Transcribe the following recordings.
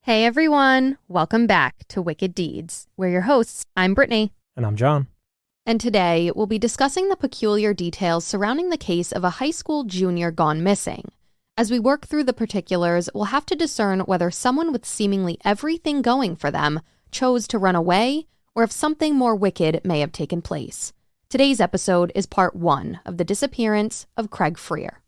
Hey everyone, welcome back to Wicked Deeds. We're your hosts. I'm Brittany. And I'm John. And today we'll be discussing the peculiar details surrounding the case of a high school junior gone missing. As we work through the particulars, we'll have to discern whether someone with seemingly everything going for them chose to run away, or if something more wicked may have taken place. Today's episode is part 1 of the disappearance of Craig Frear.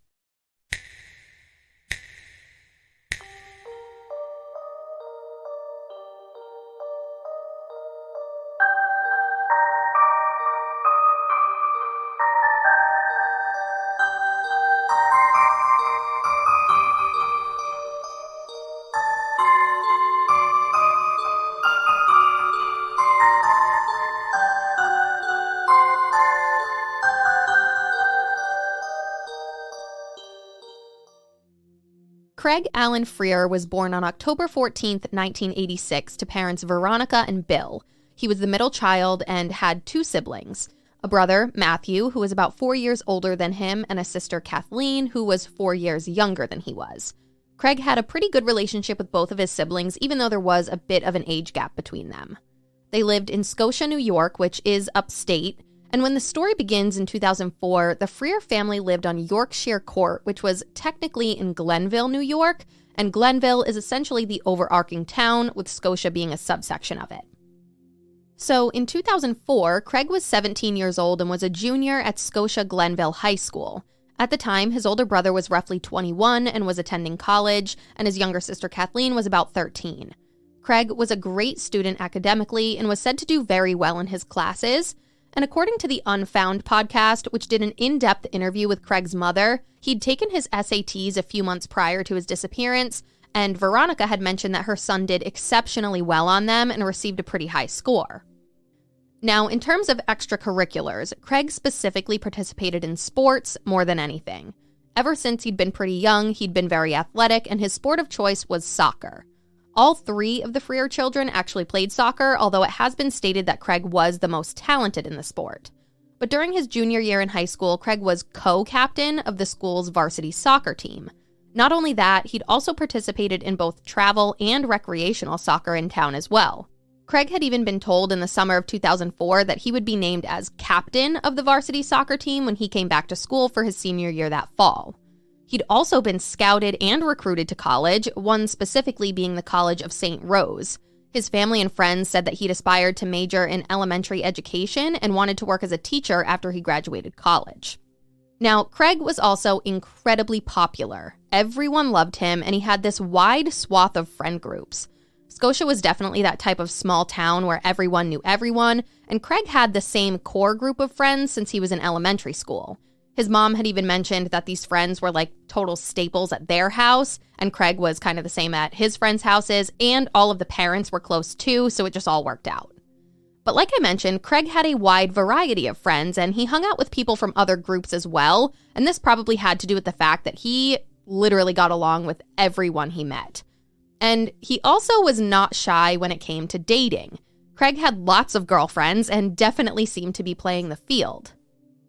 Craig Allen Frear was born on October 14, 1986, to parents Veronica and Bill. He was the middle child and had 2 siblings, a brother, Matthew, who was about 4 years older than him, and a sister, Kathleen, who was 4 years younger than he was. Craig had a pretty good relationship with both of his siblings, even though there was a bit of an age gap between them. They lived in Scotia, New York, which is upstate, and when the story begins in 2004, the Frear family lived on Yorkshire Court, which was technically in Glenville, New York, and Glenville is essentially the overarching town, with Scotia being a subsection of it. So in 2004, Craig was 17 years old and was a junior at Scotia Glenville High School. At the time, his older brother was roughly 21 and was attending college, and his younger sister Kathleen was about 13. Craig was a great student academically and was said to do very well in his classes. And according to the Unfound podcast, which did an in-depth interview with Craig's mother, he'd taken his SATs a few months prior to his disappearance, and Veronica had mentioned that her son did exceptionally well on them and received a pretty high score. Now, in terms of extracurriculars, Craig specifically participated in sports more than anything. Ever since he'd been pretty young, he'd been very athletic, and his sport of choice was soccer. All 3 of the Frear children actually played soccer, although it has been stated that Craig was the most talented in the sport. But during his junior year in high school, Craig was co-captain of the school's varsity soccer team. Not only that, he'd also participated in both travel and recreational soccer in town as well. Craig had even been told in the summer of 2004 that he would be named as captain of the varsity soccer team when he came back to school for his senior year that fall. He'd also been scouted and recruited to college, one specifically being the College of St. Rose. His family and friends said that he'd aspired to major in elementary education and wanted to work as a teacher after he graduated college. Now, Craig was also incredibly popular. Everyone loved him, and he had this wide swath of friend groups. Scotia was definitely that type of small town where everyone knew everyone, and Craig had the same core group of friends since he was in elementary school. His mom had even mentioned that these friends were like total staples at their house, and Craig was kind of the same at his friends' houses, and all of the parents were close too, so it just all worked out. But like I mentioned, Craig had a wide variety of friends, and he hung out with people from other groups as well, and this probably had to do with the fact that he literally got along with everyone he met. And he also was not shy when it came to dating. Craig had lots of girlfriends and definitely seemed to be playing the field.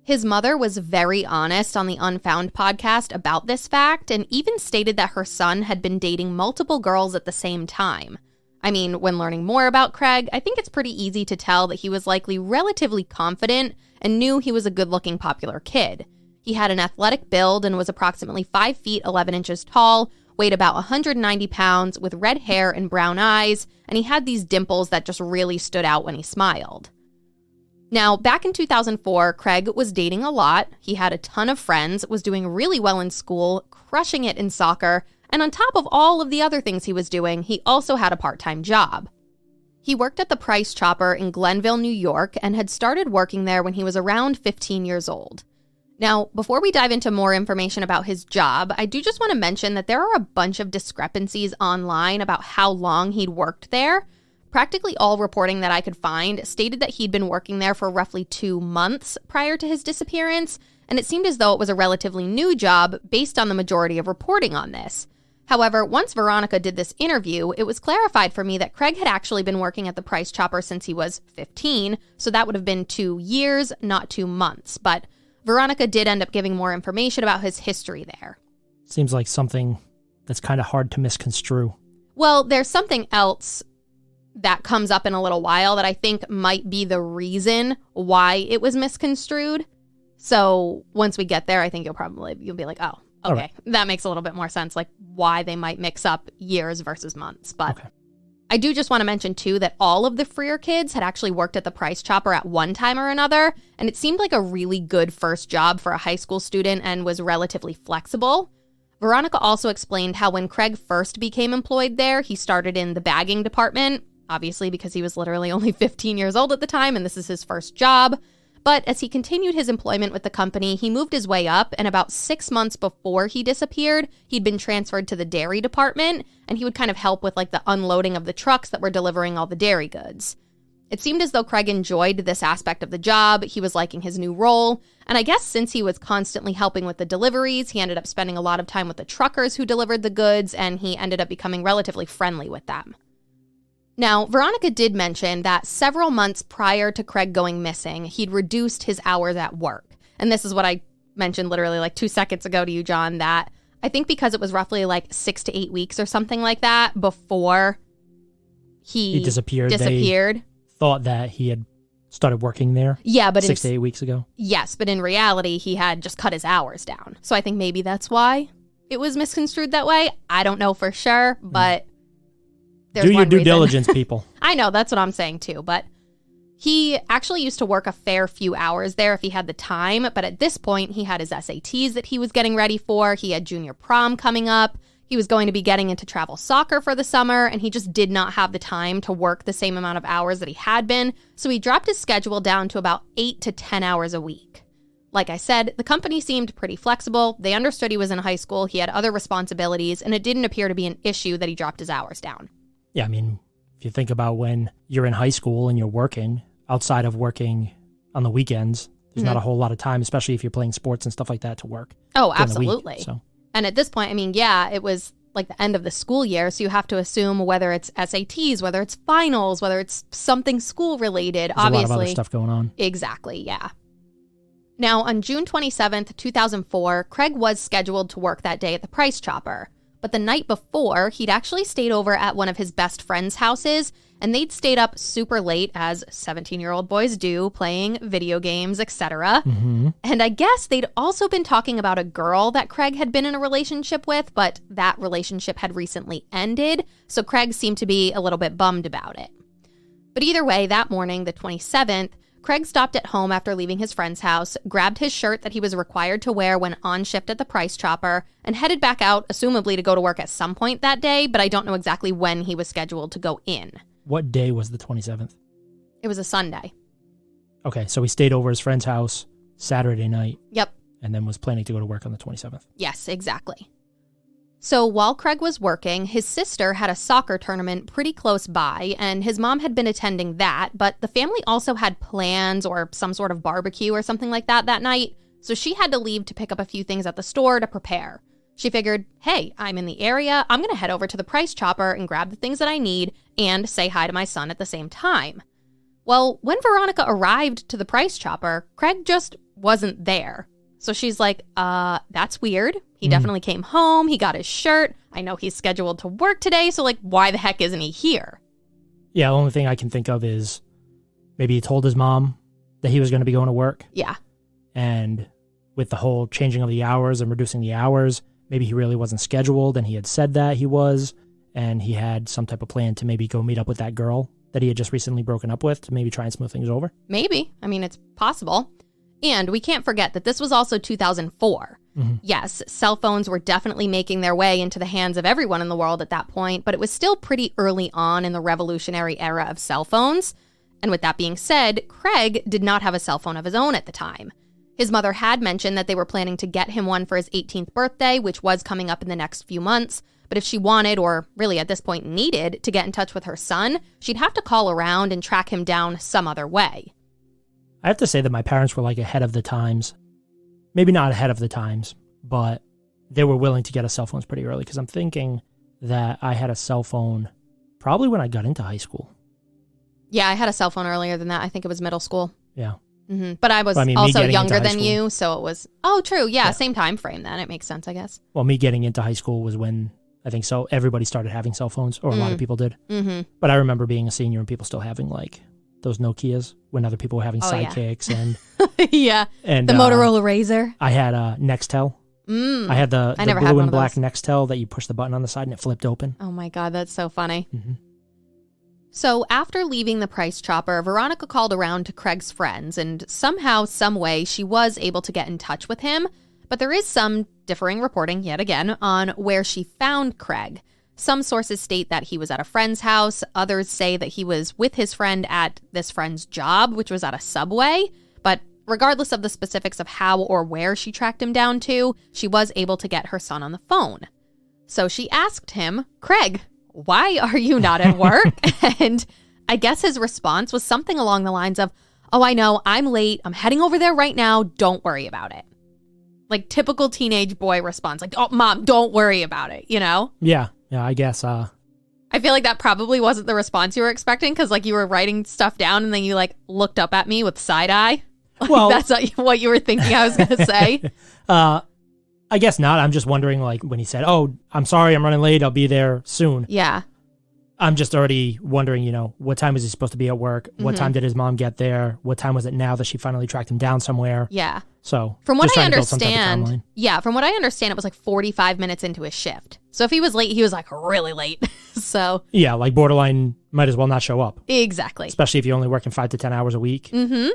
His mother was very honest on the Unfound podcast about this fact and even stated that her son had been dating multiple girls at the same time. I mean, when learning more about Craig, I think it's pretty easy to tell that he was likely relatively confident and knew he was a good-looking, popular kid. He had an athletic build and was approximately 5 feet 11 inches tall, weighed about 190 pounds, with red hair and brown eyes, and he had these dimples that just really stood out when he smiled. Now, back in 2004, Craig was dating a lot, he had a ton of friends, was doing really well in school, crushing it in soccer, and on top of all of the other things he was doing, he also had a part-time job. He worked at the Price Chopper in Glenville, New York, and had started working there when he was around 15 years old. Now, before we dive into more information about his job, I do just want to mention that there are a bunch of discrepancies online about how long he'd worked there. Practically all reporting that I could find stated that he'd been working there for roughly 2 months prior to his disappearance, and it seemed as though it was a relatively new job based on the majority of reporting on this. However, once Veronica did this interview, it was clarified for me that Craig had actually been working at the Price Chopper since he was 15, so that would have been 2 years, not 2 months. But Veronica did end up giving more information about his history there. Seems like something that's kind of hard to misconstrue. Well, there's something else that comes up in a little while that I think might be the reason why it was misconstrued. So once we get there, I think you'll be like, oh, okay, right. That makes a little bit more sense, like why they might mix up years versus months. But okay. I do just want to mention, too, that all of the Frear kids had actually worked at the Price Chopper at one time or another, and it seemed like a really good first job for a high school student and was relatively flexible. Veronica also explained how when Craig first became employed there, he started in the bagging department, obviously because he was literally only 15 years old at the time, and this is his first job. But as he continued his employment with the company, he moved his way up, and about 6 months before he disappeared, he'd been transferred to the dairy department, and he would kind of help with like the unloading of the trucks that were delivering all the dairy goods. It seemed as though Craig enjoyed this aspect of the job. He was liking his new role, and I guess since he was constantly helping with the deliveries, he ended up spending a lot of time with the truckers who delivered the goods, and he ended up becoming relatively friendly with them. Now, Veronica did mention that several months prior to Craig going missing, he'd reduced his hours at work. And this is what I mentioned literally like 2 seconds ago to you, John, that I think because it was roughly like 6 to 8 weeks or something like that before he disappeared. They thought that he had started working there. Yeah, but 6 to 8 weeks ago. Yes, but in reality, he had just cut his hours down. So I think maybe that's why it was misconstrued that way. I don't know for sure, but... Do your due diligence, people. I know, that's what I'm saying too, but he actually used to work a fair few hours there if he had the time, but at this point, he had his SATs that he was getting ready for, he had junior prom coming up, he was going to be getting into travel soccer for the summer, and he just did not have the time to work the same amount of hours that he had been, so he dropped his schedule down to about 8 to 10 hours a week. Like I said, the company seemed pretty flexible, they understood he was in high school, he had other responsibilities, and it didn't appear to be an issue that he dropped his hours down. Yeah, I mean, if you think about when you're in high school and you're working, outside of working on the weekends, there's not a whole lot of time, especially if you're playing sports and stuff like that, to work. Oh, absolutely. And at this point, I mean, yeah, it was like the end of the school year, so you have to assume whether it's SATs, whether it's finals, whether it's something school-related, there's obviously. a lot of other stuff going on. Exactly, yeah. Now, on June 27th, 2004, Craig was scheduled to work that day at the Price Chopper. But the night before, he'd actually stayed over at one of his best friend's houses, and they'd stayed up super late, as 17-year-old boys do, playing video games, etc. Mm-hmm. And I guess they'd also been talking about a girl that Craig had been in a relationship with, but that relationship had recently ended, so Craig seemed to be a little bit bummed about it. But either way, that morning, the 27th, Craig stopped at home after leaving his friend's house, grabbed his shirt that he was required to wear when on shift at the Price Chopper, and headed back out, assumably to go to work at some point that day, but I don't know exactly when he was scheduled to go in. What day was the 27th? It was a Sunday. Okay, so he stayed over his friend's house Saturday night. Yep. And then was planning to go to work on the 27th. Yes, exactly. So while Craig was working, his sister had a soccer tournament pretty close by, and his mom had been attending that, but the family also had plans or some sort of barbecue or something like that night, so she had to leave to pick up a few things at the store to prepare. She figured, hey, I'm in the area, I'm going to head over to the Price Chopper and grab the things that I need and say hi to my son at the same time. Well, when Veronica arrived to the Price Chopper, Craig just wasn't there. So she's like, that's weird. He definitely came home. He got his shirt. I know he's scheduled to work today. So, like, why the heck isn't he here? Yeah, the only thing I can think of is maybe he told his mom that he was going to be going to work. Yeah. And with the whole changing of the hours and reducing the hours, maybe he really wasn't scheduled and he had said that he was. And he had some type of plan to maybe go meet up with that girl that he had just recently broken up with to maybe try and smooth things over. Maybe. I mean, it's possible. And we can't forget that this was also 2004. Mm-hmm. Yes, cell phones were definitely making their way into the hands of everyone in the world at that point, but it was still pretty early on in the revolutionary era of cell phones. And with that being said, Craig did not have a cell phone of his own at the time. His mother had mentioned that they were planning to get him one for his 18th birthday, which was coming up in the next few months. But if she wanted, or really at this point needed, to get in touch with her son, she'd have to call around and track him down some other way. I have to say that my parents were like ahead of the times. Maybe not ahead of the times, but they were willing to get us cell phones pretty early because I'm thinking that I had a cell phone probably when I got into high school. Yeah, I had a cell phone earlier than that. I think it was middle school. Yeah. Mm-hmm. But I was also younger than you, so it was... Oh, true. Yeah, same time frame then. It makes sense, I guess. Well, me getting into high school was when I think so. Everybody started having cell phones, or a lot of people did. Mm-hmm. But I remember being a senior and people still having like those Nokias when other people were having sidekicks and yeah, and the Motorola Razr. I had a Nextel. I had the never had blue one and of black those. Nextel that you push the button on the side and it flipped open. Oh my God, that's so funny. Mm-hmm. So after leaving the Price Chopper, Veronica called around to Craig's friends, and somehow, some way, she was able to get in touch with him. But there is some differing reporting, yet again, on where she found Craig. Some sources state that he was at a friend's house. Others say that he was with his friend at this friend's job, which was at a Subway. But regardless of the specifics of how or where she tracked him down to, she was able to get her son on the phone. So she asked him, Craig, why are you not at work? And I guess his response was something along the lines of, oh, I know, I'm late. I'm heading over there right now. Don't worry about it. Like typical teenage boy response, like, oh, mom, don't worry about it, you know? Yeah, I guess. I feel like that probably wasn't the response you were expecting because like you were writing stuff down and then you like looked up at me with side eye. Like, well, that's not what you were thinking I was going to say. I guess not. I'm just wondering, like, when he said, oh, I'm sorry, I'm running late. I'll be there soon. Yeah. I'm just already wondering, what time was he supposed to be at work? What time did his mom get there? What time was it now that she finally tracked him down somewhere? Yeah. So from what just I trying to build some type of understand, timeline. it was like 45 minutes into his shift. So if he was late, he was like really late. So yeah, like borderline might as well not show up. Exactly. Especially if you're only working 5 to 10 hours a week. Mm-hmm.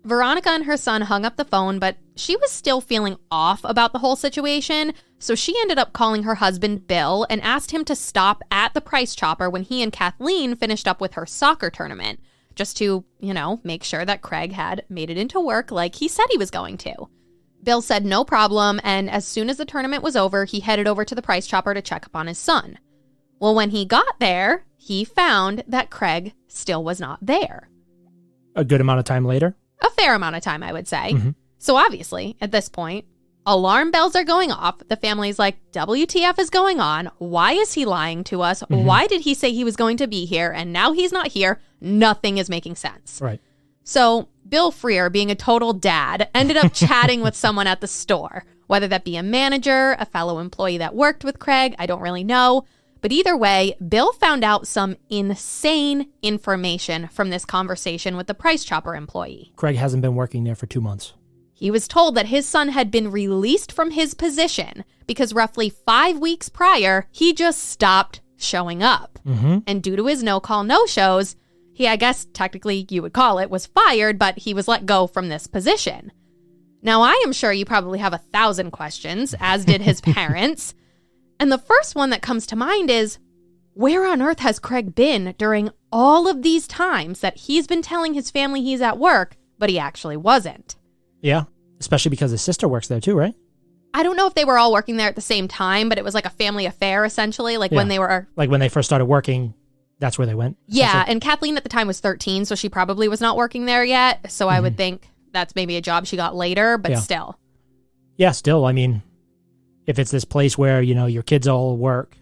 Veronica and her son hung up the phone, but she was still feeling off about the whole situation. So she ended up calling her husband, Bill, and asked him to stop at the Price Chopper when he and Kathleen finished up with her soccer tournament, just to, make sure that Craig had made it into work like he said he was going to. Bill said no problem, and as soon as the tournament was over, he headed over to the Price Chopper to check up on his son. Well, when he got there, he found that Craig still was not there. A good amount of time later? A fair amount of time, I would say. Mm-hmm. So obviously, at this point, alarm bells are going off. The family's like, WTF is going on? Why is he lying to us? Mm-hmm. Why did he say he was going to be here? And now he's not here. Nothing is making sense. Right. So Bill Frear, being a total dad, ended up chatting with someone at the store, whether that be a manager, a fellow employee that worked with Craig, I don't really know. But either way, Bill found out some insane information from this conversation with the Price Chopper employee. Craig hasn't been working there for 2 months. He was told that his son had been released from his position because roughly 5 weeks prior, he just stopped showing up. Mm-hmm. And due to his no-call, no-shows, he, I guess technically you would call it, was fired, but he was let go from this position. Now, I am sure you probably have 1,000 questions, as did his parents. And the first one that comes to mind is, where on earth has Craig been during all of these times that he's been telling his family he's at work, but he actually wasn't? Yeah, especially because his sister works there too, right? I don't know if they were all working there at the same time, but it was like a family affair, essentially. Like when they were... Like when they first started working, that's where they went. Yeah, and Kathleen at the time was 13, so she probably was not working there yet. So I would think that's maybe a job she got later, but still. Yeah, still, I mean... If it's this place where, your kids all work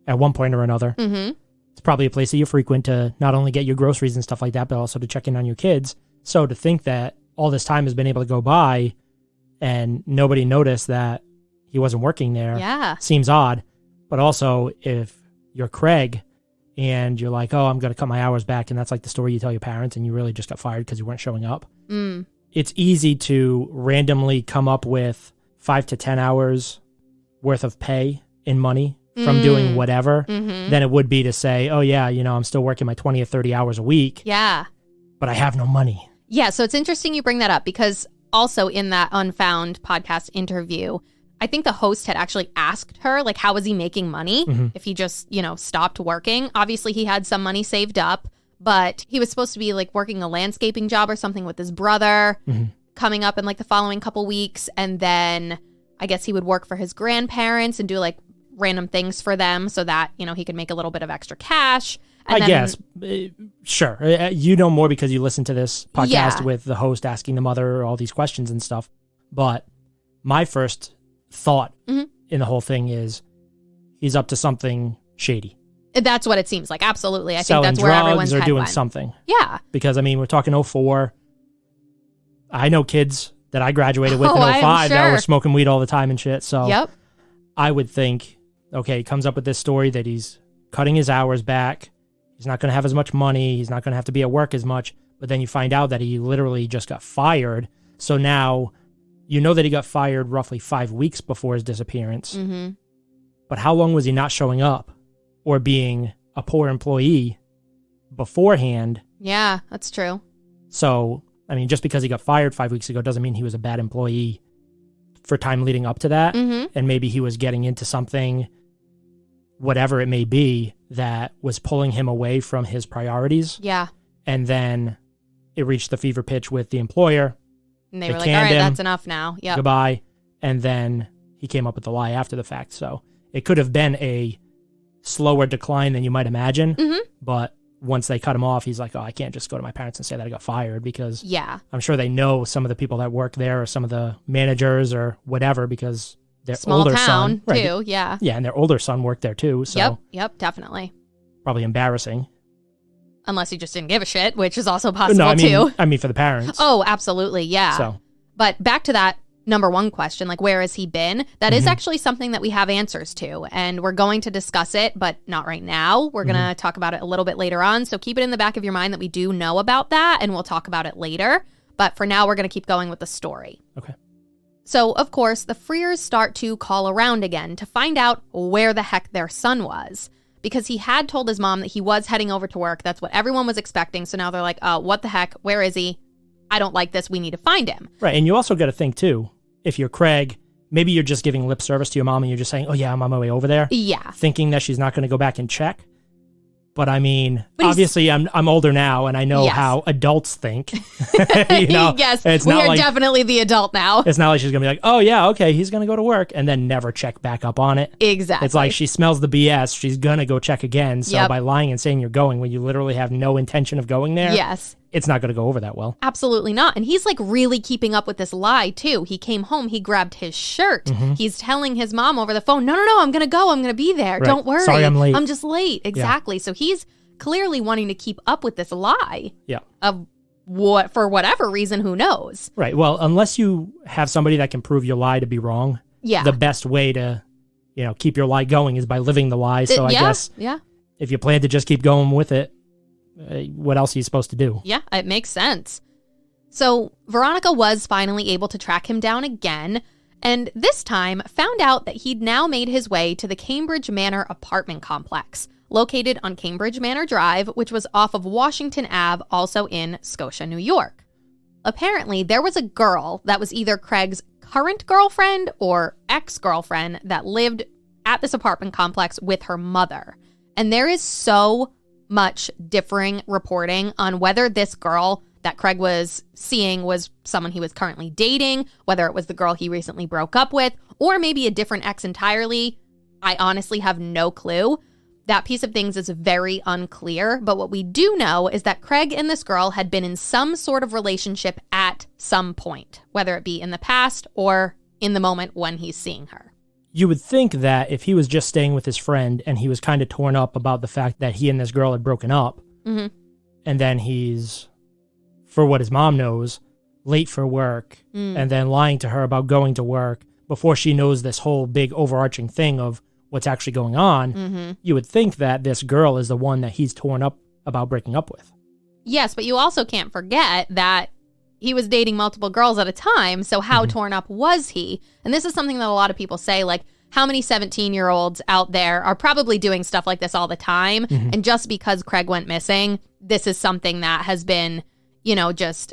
at one point or another, it's probably a place that you frequent to not only get your groceries and stuff like that, but also to check in on your kids. So to think that all this time has been able to go by and nobody noticed that he wasn't working there seems odd. But also, if you're Craig and you're like, oh, I'm going to cut my hours back, and that's like the story you tell your parents, and you really just got fired because you weren't showing up, it's easy to randomly come up with 5 to 10 hours worth of pay in money from doing whatever than it would be to say, oh yeah, I'm still working my 20 or 30 hours a week. Yeah. But I have no money. Yeah. So it's interesting you bring that up because also in that Unfound podcast interview, I think the host had actually asked her, like, how was he making money if he just, stopped working? Obviously he had some money saved up, but he was supposed to be like working a landscaping job or something with his brother coming up in like the following couple weeks. And then I guess he would work for his grandparents and do like random things for them so that, he could make a little bit of extra cash. And guess. Sure. You know more because you listen to this podcast with the host asking the mother all these questions and stuff. But my first thought in the whole thing is he's up to something shady. That's what it seems like. Absolutely. I Selling think that's where everyone's drugs or head doing went. something. Yeah. Because, we're talking 04. I know kids that I graduated with in 05 that were smoking weed all the time and shit. So I would think Okay, he comes up with this story that he's cutting his hours back. He's not going to have as much money. He's not going to have to be at work as much. But then you find out that he literally just got fired. So now you know that he got fired roughly 5 weeks before his disappearance. Mm-hmm. But how long was he not showing up or being a poor employee beforehand? Yeah, that's true. So, I mean, just because he got fired 5 weeks ago doesn't mean he was a bad employee for time leading up to that. Mm-hmm. And maybe he was getting into something, whatever it may be, that was pulling him away from his priorities. Yeah. And then it reached the fever pitch with the employer. And they were like, all right, that's enough now. Yep. Goodbye. And then he came up with the lie after the fact. So it could have been a slower decline than you might imagine. Mm-hmm. But once they cut him off, he's like, oh, I can't just go to my parents and say that I got fired, because yeah, I'm sure they know some of the people that work there or some of the managers or whatever, because their small older town son, right, too. Yeah. Yeah, and their older son worked there too. So Yep, definitely. probably embarrassing. Unless he just didn't give a shit, which is also possible too. too. I mean, for the parents. Oh, absolutely. Yeah. So, but back to that number one question, like, where has he been? That is actually something that we have answers to, and we're going to discuss it, but not right now. We're going to talk about it a little bit later on. So keep it in the back of your mind that we do know about that, and we'll talk about it later. But for now, we're going to keep going with the story. Okay. So, of course, the Frears start to call around again to find out where the heck their son was, because he had told his mom that he was heading over to work. That's what everyone was expecting. So now they're like, what the heck? Where is he? I don't like this. We need to find him. Right. And you also got to think, too, if you're Craig, maybe you're just giving lip service to your mom and you're just saying, oh, yeah, I'm on my way over there. Yeah. Thinking that she's not going to go back and check. But I mean, obviously, I'm older now, and I know how adults think. Yes, it's we not are like, definitely the adult now. It's not like she's going to be like, oh, yeah, okay, he's going to go to work, and then never check back up on it. Exactly. It's like she smells the BS. She's going to go check again. So Yep. by lying and saying you're going when you literally have no intention of going there, Yes. it's not going to go over that well. Absolutely not. And he's like really keeping up with this lie too. He came home, he grabbed his shirt. He's telling his mom over the phone, no, I'm going to go. I'm going to be there. Right. Don't worry. Sorry, I'm late. I'm just late. Exactly. So he's clearly wanting to keep up with this lie. Yeah. Of what, for whatever reason, who knows? Right. Well, unless you have somebody that can prove your lie to be wrong, Yeah. the best way to, keep your lie going is by living the lie. So I guess if you plan to just keep going with it, what else are you supposed to do? Yeah, it makes sense. So Veronica was finally able to track him down again, and this time found out that he'd now made his way to the Cambridge Manor apartment complex, located on Cambridge Manor Drive, which was off of Washington Ave, also in Scotia, New York. Apparently, there was a girl that was either Craig's current girlfriend or ex-girlfriend that lived at this apartment complex with her mother. And there is so much differing reporting on whether this girl that Craig was seeing was someone he was currently dating, whether it was the girl he recently broke up with, or maybe a different ex entirely. I honestly have no clue. That piece of things is very unclear, but what we do know is that Craig and this girl had been in some sort of relationship at some point, whether it be in the past or in the moment when he's seeing her. You would think that if he was just staying with his friend and he was kind of torn up about the fact that he and this girl had broken up, and then he's, for what his mom knows, late for work, and then lying to her about going to work before she knows this whole big overarching thing of what's actually going on, you would think that this girl is the one that he's torn up about breaking up with. Yes, but you also can't forget that he was dating multiple girls at a time, so how torn up was he? And this is something that a lot of people say, like, how many 17-year-olds out there are probably doing stuff like this all the time? And just because Craig went missing, this is something that has been, just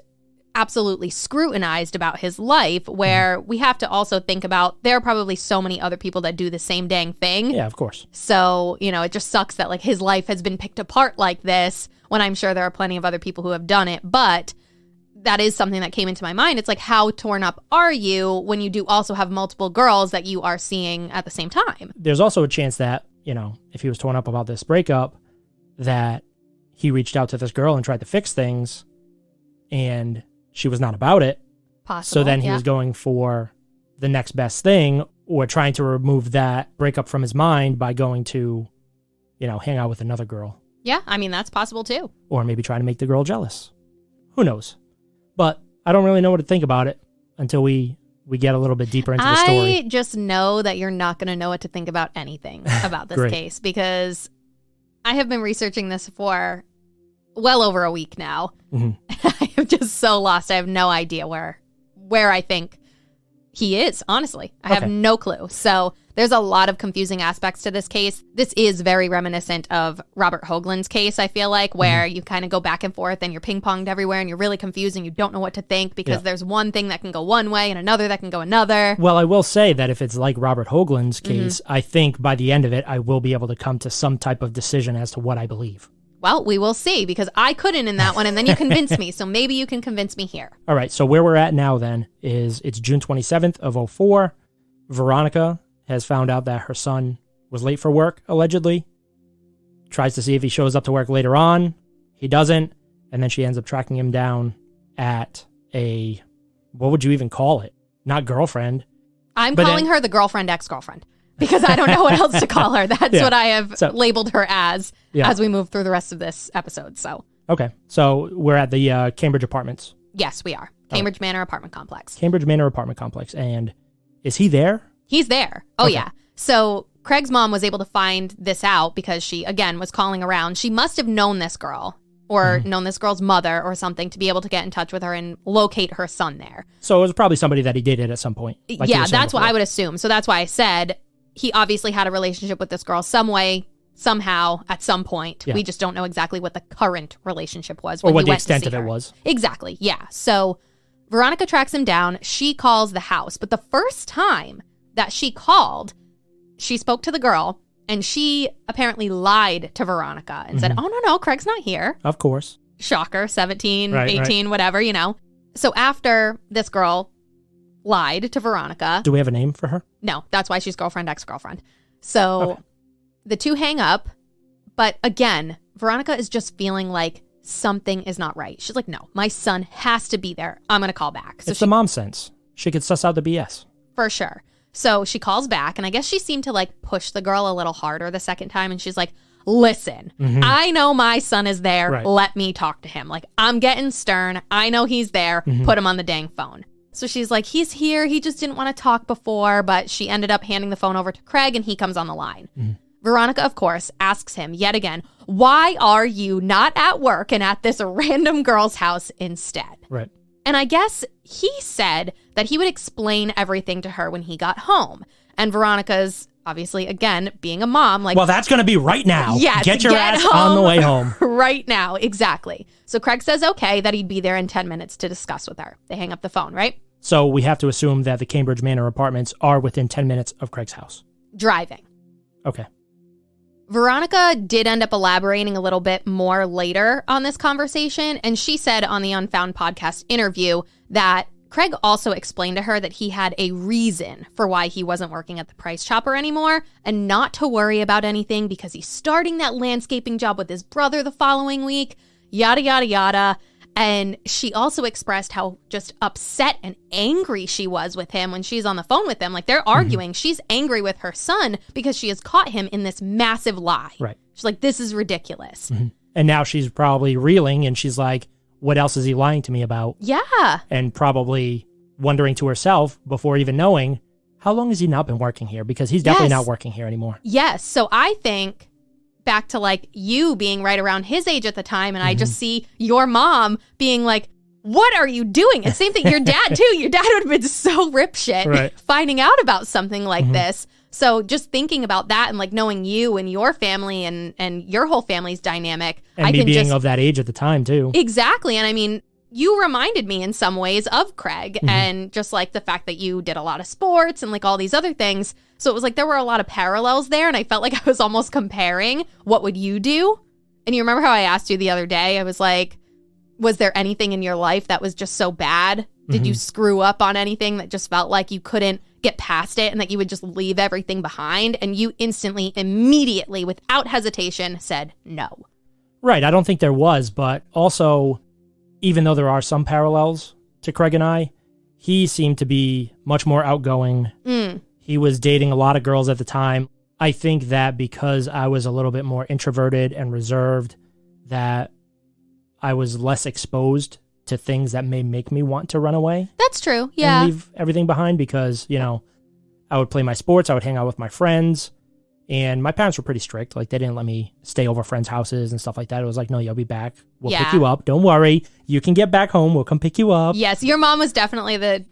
absolutely scrutinized about his life, where we have to also think about there are probably so many other people that do the same dang thing. Yeah, of course. So, it just sucks that, like, his life has been picked apart like this, when I'm sure there are plenty of other people who have done it. But that is something that came into my mind. It's like, how torn up are you when you do also have multiple girls that you are seeing at the same time? There's also a chance that, if he was torn up about this breakup, that he reached out to this girl and tried to fix things, and she was not about it. Possible. So then he was going for the next best thing, or trying to remove that breakup from his mind by going to, hang out with another girl. Yeah, I mean, that's possible too. Or maybe trying to make the girl jealous. Who knows? But I don't really know what to think about it until we we get a little bit deeper into the story. I just know that you're not going to know what to think about anything about this case, because I have been researching this for well over a week now. I am just so lost. I have no idea where I think he is, honestly. I have no clue. So there's a lot of confusing aspects to this case. This is very reminiscent of Robert Hoagland's case, I feel like, where you kind of go back and forth and you're ping-ponged everywhere and you're really confused and you don't know what to think because there's one thing that can go one way and another that can go another. Well, I will say that if it's like Robert Hoagland's case, I think by the end of it, I will be able to come to some type of decision as to what I believe. Well, we will see, because I couldn't in that one, and then you convinced me, so maybe you can convince me here. All right, so where we're at now then is it's June 27th of 2004. Veronica has found out that her son was late for work, allegedly. Tries to see if he shows up to work later on. He doesn't, and then she ends up tracking him down at a, what would you even call it? Not girlfriend. I'm calling her the girlfriend ex-girlfriend, because I don't know what else to call her. That's what I have labeled her as we move through the rest of this episode. So okay, so we're at the Cambridge Apartments. Yes, we are. Cambridge Manor apartment complex. Cambridge Manor apartment complex. And is he there? He's there. Oh, yeah. So Craig's mom was able to find this out because she, again, was calling around. She must have known this girl or known this girl's mother or something to be able to get in touch with her and locate her son there. So it was probably somebody that he dated at some point. Like that's what I would assume. So that's why I said he obviously had a relationship with this girl some way, somehow, at some point. We just don't know exactly what the current relationship was. Or what the extent of it was. Exactly, yeah. So Veronica tracks him down. She calls the house. But the first time that she called, she spoke to the girl, and she apparently lied to Veronica and said, oh, no, Craig's not here. Of course. Shocker, 17, 18, whatever, you know. So after this girl lied to Veronica. Do we have a name for her? No, that's why she's girlfriend, ex-girlfriend. So the two hang up. But again, Veronica is just feeling like something is not right. She's like, no, my son has to be there. I'm going to call back. So it's the mom sense. She could suss out the BS. For sure. So she calls back, and I guess she seemed to like push the girl a little harder the second time. And she's like, listen, I know my son is there. Right. Let me talk to him. Like, I'm getting stern. I know he's there. Put him on the dang phone. So she's like, he's here. He just didn't want to talk before, but she ended up handing the phone over to Craig, and he comes on the line. Veronica, of course, asks him yet again, why are you not at work and at this random girl's house instead? Right. And I guess he said that he would explain everything to her when he got home. And Veronica's, obviously, again, being a mom, like... well, that's going to be right now. Yes, get your ass on the way home. Right now, exactly. So Craig says okay, that he'd be there in 10 minutes to discuss with her. They hang up the phone, right? So we have to assume that the Cambridge Manor apartments are within 10 minutes of Craig's house. Driving. Okay. Veronica did end up elaborating a little bit more later on this conversation, and she said on the Unfound podcast interview that Craig also explained to her that he had a reason for why he wasn't working at the Price Chopper anymore, and not to worry about anything because he's starting that landscaping job with his brother the following week, yada, yada, yada. And she also expressed how just upset and angry she was with him when she's on the phone with him. Like, they're arguing. She's angry with her son because she has caught him in this massive lie. Right. She's like, this is ridiculous. And now she's probably reeling, and she's like, what else is he lying to me about? Yeah. And probably wondering to herself, before even knowing, how long has he not been working here? Because he's definitely not working here anymore. Yes. So I think... back to like you being right around his age at the time, and I just see your mom being like, what are you doing? And same thing, your dad too. Your dad would have been so ripshit finding out about something like this. So just thinking about that and like knowing you and your family and your whole family's dynamic. And me being of that age at the time too. Exactly. And I mean, you reminded me in some ways of Craig, and just like the fact that you did a lot of sports and like all these other things. So it was like there were a lot of parallels there, and I felt like I was almost comparing what would you do? And you remember how I asked you the other day? I was like, was there anything in your life that was just so bad? Did you screw up on anything that just felt like you couldn't get past it and that you would just leave everything behind? And you instantly, immediately, without hesitation, said no. Right. I don't think there was, but also... even though there are some parallels to Craig and I, he seemed to be much more outgoing. He was dating a lot of girls at the time. I think that because I was a little bit more introverted and reserved, that I was less exposed to things that may make me want to run away. That's true. Yeah. And leave everything behind because, I would play my sports. I would hang out with my friends. And my parents were pretty strict. Like, they didn't let me stay over friends' houses and stuff like that. It was like, no, you'll be back. We'll pick you up. Don't worry. You can get back home. We'll come pick you up. Yes, your mom was definitely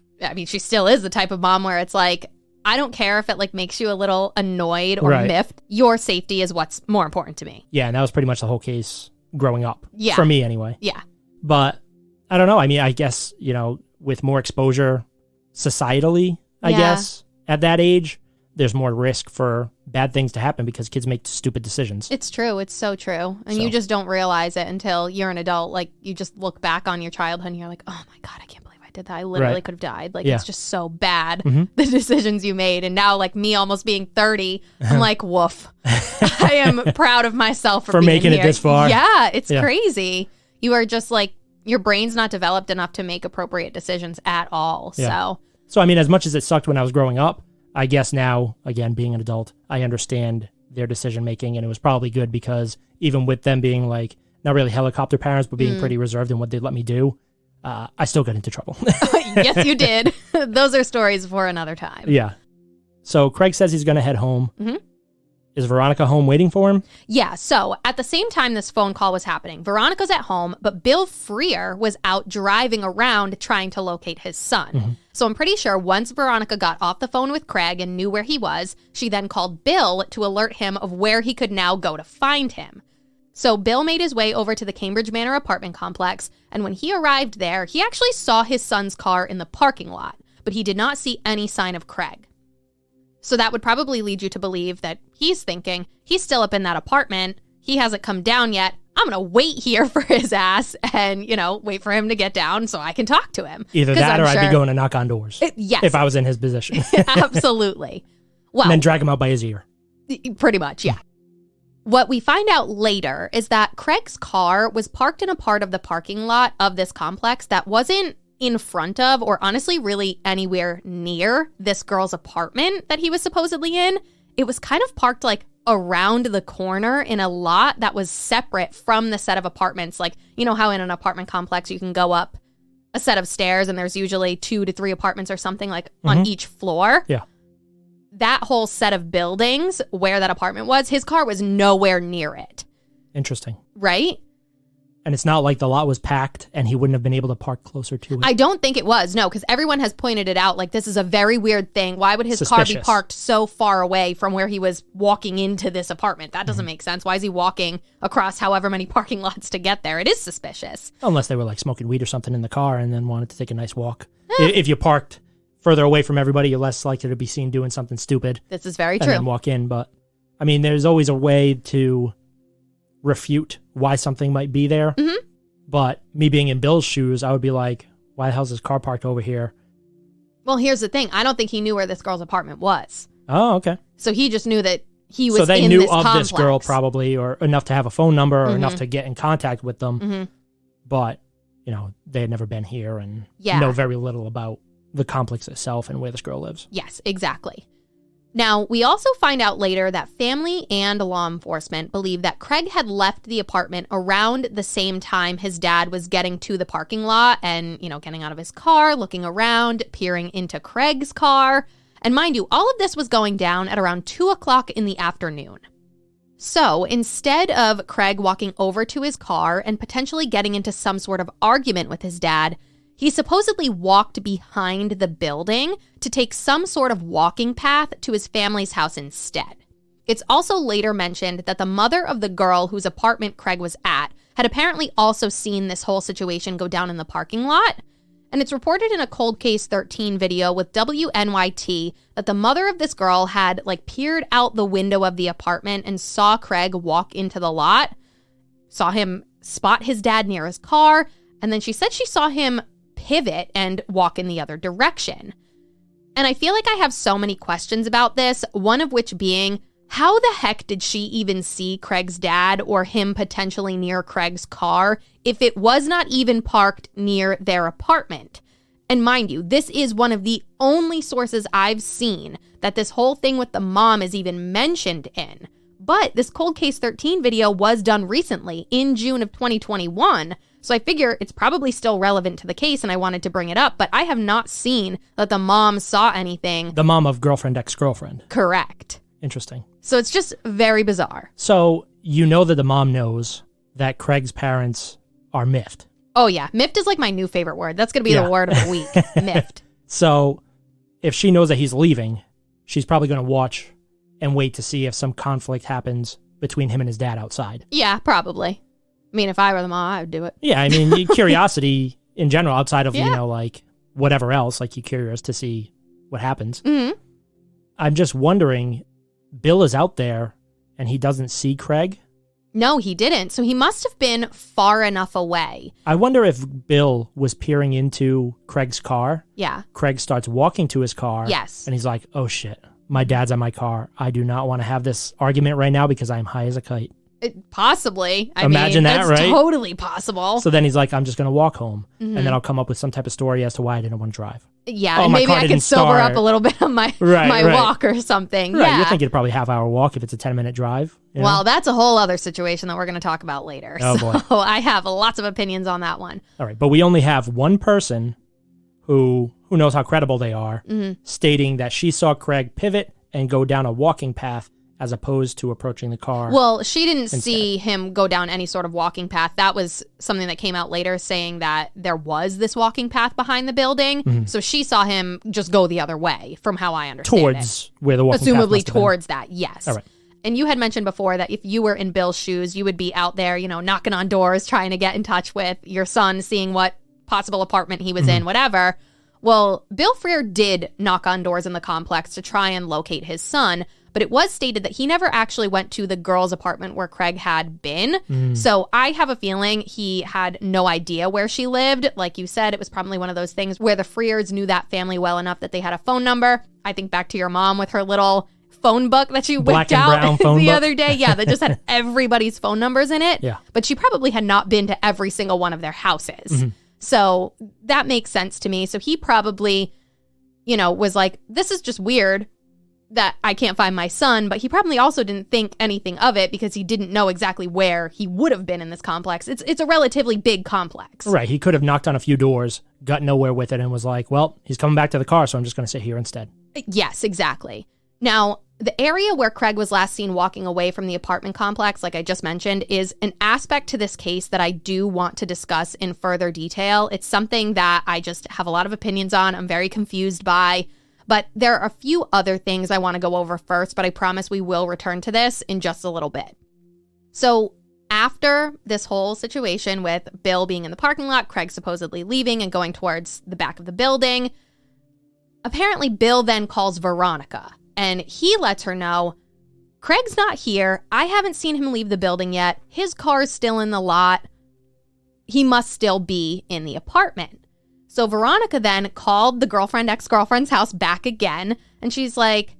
she still is the type of mom where it's like, I don't care if it like makes you a little annoyed or miffed. Your safety is what's more important to me. Yeah, and that was pretty much the whole case growing up. Yeah. For me, anyway. Yeah. But I don't know. I mean, I guess, with more exposure societally, I guess, at that age, there's more risk for bad things to happen because kids make stupid decisions. It's true. It's so true. And you just don't realize it until you're an adult. Like, you just look back on your childhood and you're like, oh my God, I can't believe I did that. I literally could have died. Like, it's just so bad, the decisions you made. And now, like, me almost being 30, I'm like, woof. I am proud of myself for being making here. it this far. Yeah, it's crazy. You are just like, your brain's not developed enough to make appropriate decisions at all. Yeah. So, I mean, as much as it sucked when I was growing up, I guess now, again, being an adult, I understand their decision making, and it was probably good because even with them being like, not really helicopter parents, but being pretty reserved in what they'd let me do, I still got into trouble. Yes, you did. Those are stories for another time. Yeah. So Craig says he's going to head home. Mm-hmm. Is Veronica home waiting for him? Yeah, so at the same time this phone call was happening, Veronica's at home, but Bill Frear was out driving around trying to locate his son. Mm-hmm. So I'm pretty sure once Veronica got off the phone with Craig and knew where he was, she then called Bill to alert him of where he could now go to find him. So Bill made his way over to the Cambridge Manor apartment complex, and when he arrived there, he actually saw his son's car in the parking lot, but he did not see any sign of Craig. So that would probably lead you to believe that he's thinking, he's still up in that apartment, he hasn't come down yet, I'm going to wait here for his ass and, wait for him to get down so I can talk to him. Either that or I'd be going to knock on doors. Yes. If I was in his position. Absolutely. Well, and then drag him out by his ear. Pretty much, yeah. What we find out later is that Craig's car was parked in a part of the parking lot of this complex that wasn't in front of or honestly really anywhere near this girl's apartment that he was supposedly in. It was kind of parked like around the corner in a lot that was separate from the set of apartments. Like, you know how in an apartment complex you can go up a set of stairs and there's usually 2 to 3 apartments or something like on each floor? Yeah. That whole set of buildings where that apartment was, his car was nowhere near it. Interesting. Right? And it's not like the lot was packed and he wouldn't have been able to park closer to it. I don't think it was, no, because everyone has pointed it out. Like, this is a very weird thing. Why would his car be parked so far away from where he was walking into this apartment? That doesn't make sense. Why is he walking across however many parking lots to get there? It is suspicious. Unless they were like smoking weed or something in the car and then wanted to take a nice walk. If you parked further away from everybody, you're less likely to be seen doing something stupid. This is very true. And then walk in. But, I mean, there's always a way to refute why something might be there. Mm-hmm. But me being in Bill's shoes, I would be like, why the hell's his car parked over here? Well, here's the thing. I don't think he knew where this girl's apartment was. Oh, okay. So he just knew that he was in this complex. So they knew of complex. This girl probably, or enough to have a phone number, or enough to get in contact with them. But, they had never been here and know very little about the complex itself and where this girl lives. Yes, exactly. Now, we also find out later that family and law enforcement believe that Craig had left the apartment around the same time his dad was getting to the parking lot and, getting out of his car, looking around, peering into Craig's car. And mind you, all of this was going down at around 2 o'clock in the afternoon. So instead of Craig walking over to his car and potentially getting into some sort of argument with his dad, he supposedly walked behind the building to take some sort of walking path to his family's house instead. It's also later mentioned that the mother of the girl whose apartment Craig was at had apparently also seen this whole situation go down in the parking lot. And it's reported in a Cold Case 13 video with WNYT that the mother of this girl had peered out the window of the apartment and saw Craig walk into the lot, saw him spot his dad near his car, and then she said she saw him pivot and walk in the other direction. And I feel like I have so many questions about this, one of which being, how the heck did she even see Craig's dad or him potentially near Craig's car if it was not even parked near their apartment? And mind you, this is one of the only sources I've seen that this whole thing with the mom is even mentioned in. But this Cold Case 13 video was done recently in June of 2021. So I figure it's probably still relevant to the case and I wanted to bring it up, but I have not seen that the mom saw anything. The mom of girlfriend, ex-girlfriend. Correct. Interesting. So it's just very bizarre. So you know that the mom knows that Craig's parents are miffed. Oh yeah. Miffed is like my new favorite word. That's going to be the word of the week. Miffed. So if she knows that he's leaving, she's probably going to watch and wait to see if some conflict happens between him and his dad outside. Yeah, probably. I mean, if I were the mom, I would do it. Yeah, I mean, curiosity in general, outside of, like, whatever else, like, you're curious to see what happens. Mm-hmm. I'm just wondering, Bill is out there and he doesn't see Craig? No, he didn't. So he must have been far enough away. I wonder if Bill was peering into Craig's car. Yeah. Craig starts walking to his car. Yes. And he's like, oh, shit. My dad's in my car. I do not want to have this argument right now because I'm high as a kite. Possibly. Imagine that, that's right? Totally possible. So then he's like, I'm just going to walk home. And then I'll come up with some type of story as to why I didn't want to drive. Yeah, and maybe I can sober up a little bit on my walk or something. Right, yeah. you're thinking probably half-hour walk if it's a 10-minute drive. You know? Well, that's a whole other situation that we're going to talk about later. Oh, so boy. I have lots of opinions on that one. All right, but we only have one person who knows how credible they are, stating that she saw Craig pivot and go down a walking path as opposed to approaching the car. Well, she didn't see him go down any sort of walking path. That was something that came out later saying that there was this walking path behind the building. So she saw him just go the other way, from how I understand towards where the walking path Assumably must have been. towards that, yes. All right. And you had mentioned before that if you were in Bill's shoes, you would be out there, knocking on doors, trying to get in touch with your son, seeing what possible apartment he was in, whatever. Well, Bill Frear did knock on doors in the complex to try and locate his son, but it was stated that he never actually went to the girl's apartment where Craig had been. So I have a feeling he had no idea where she lived. Like you said, it was probably one of those things where the Frears knew that family well enough that they had a phone number. I think back to your mom with her little phone book that she whipped out the other day. Yeah, that just had everybody's phone numbers in it. Yeah. But she probably had not been to every single one of their houses. So that makes sense to me. So he probably, was like, this is just weird that I can't find my son, but he probably also didn't think anything of it because he didn't know exactly where he would have been in this complex. It's a relatively big complex. Right. He could have knocked on a few doors, got nowhere with it, and was like, well, he's coming back to the car, so I'm just going to sit here instead. Yes, exactly. Now, the area where Craig was last seen walking away from the apartment complex, like I just mentioned, is an aspect to this case that I do want to discuss in further detail. It's something that I just have a lot of opinions on. I'm very confused by. But there are a few other things I want to go over first, but I promise we will return to this in just a little bit. So after this whole situation with Bill being in the parking lot, Craig supposedly leaving and going towards the back of the building, apparently Bill then calls Veronica, and he lets her know, Craig's not here. I haven't seen him leave the building yet. His car's still in the lot. He must still be in the apartment. So Veronica then called the ex-girlfriend's house back again, and she's like,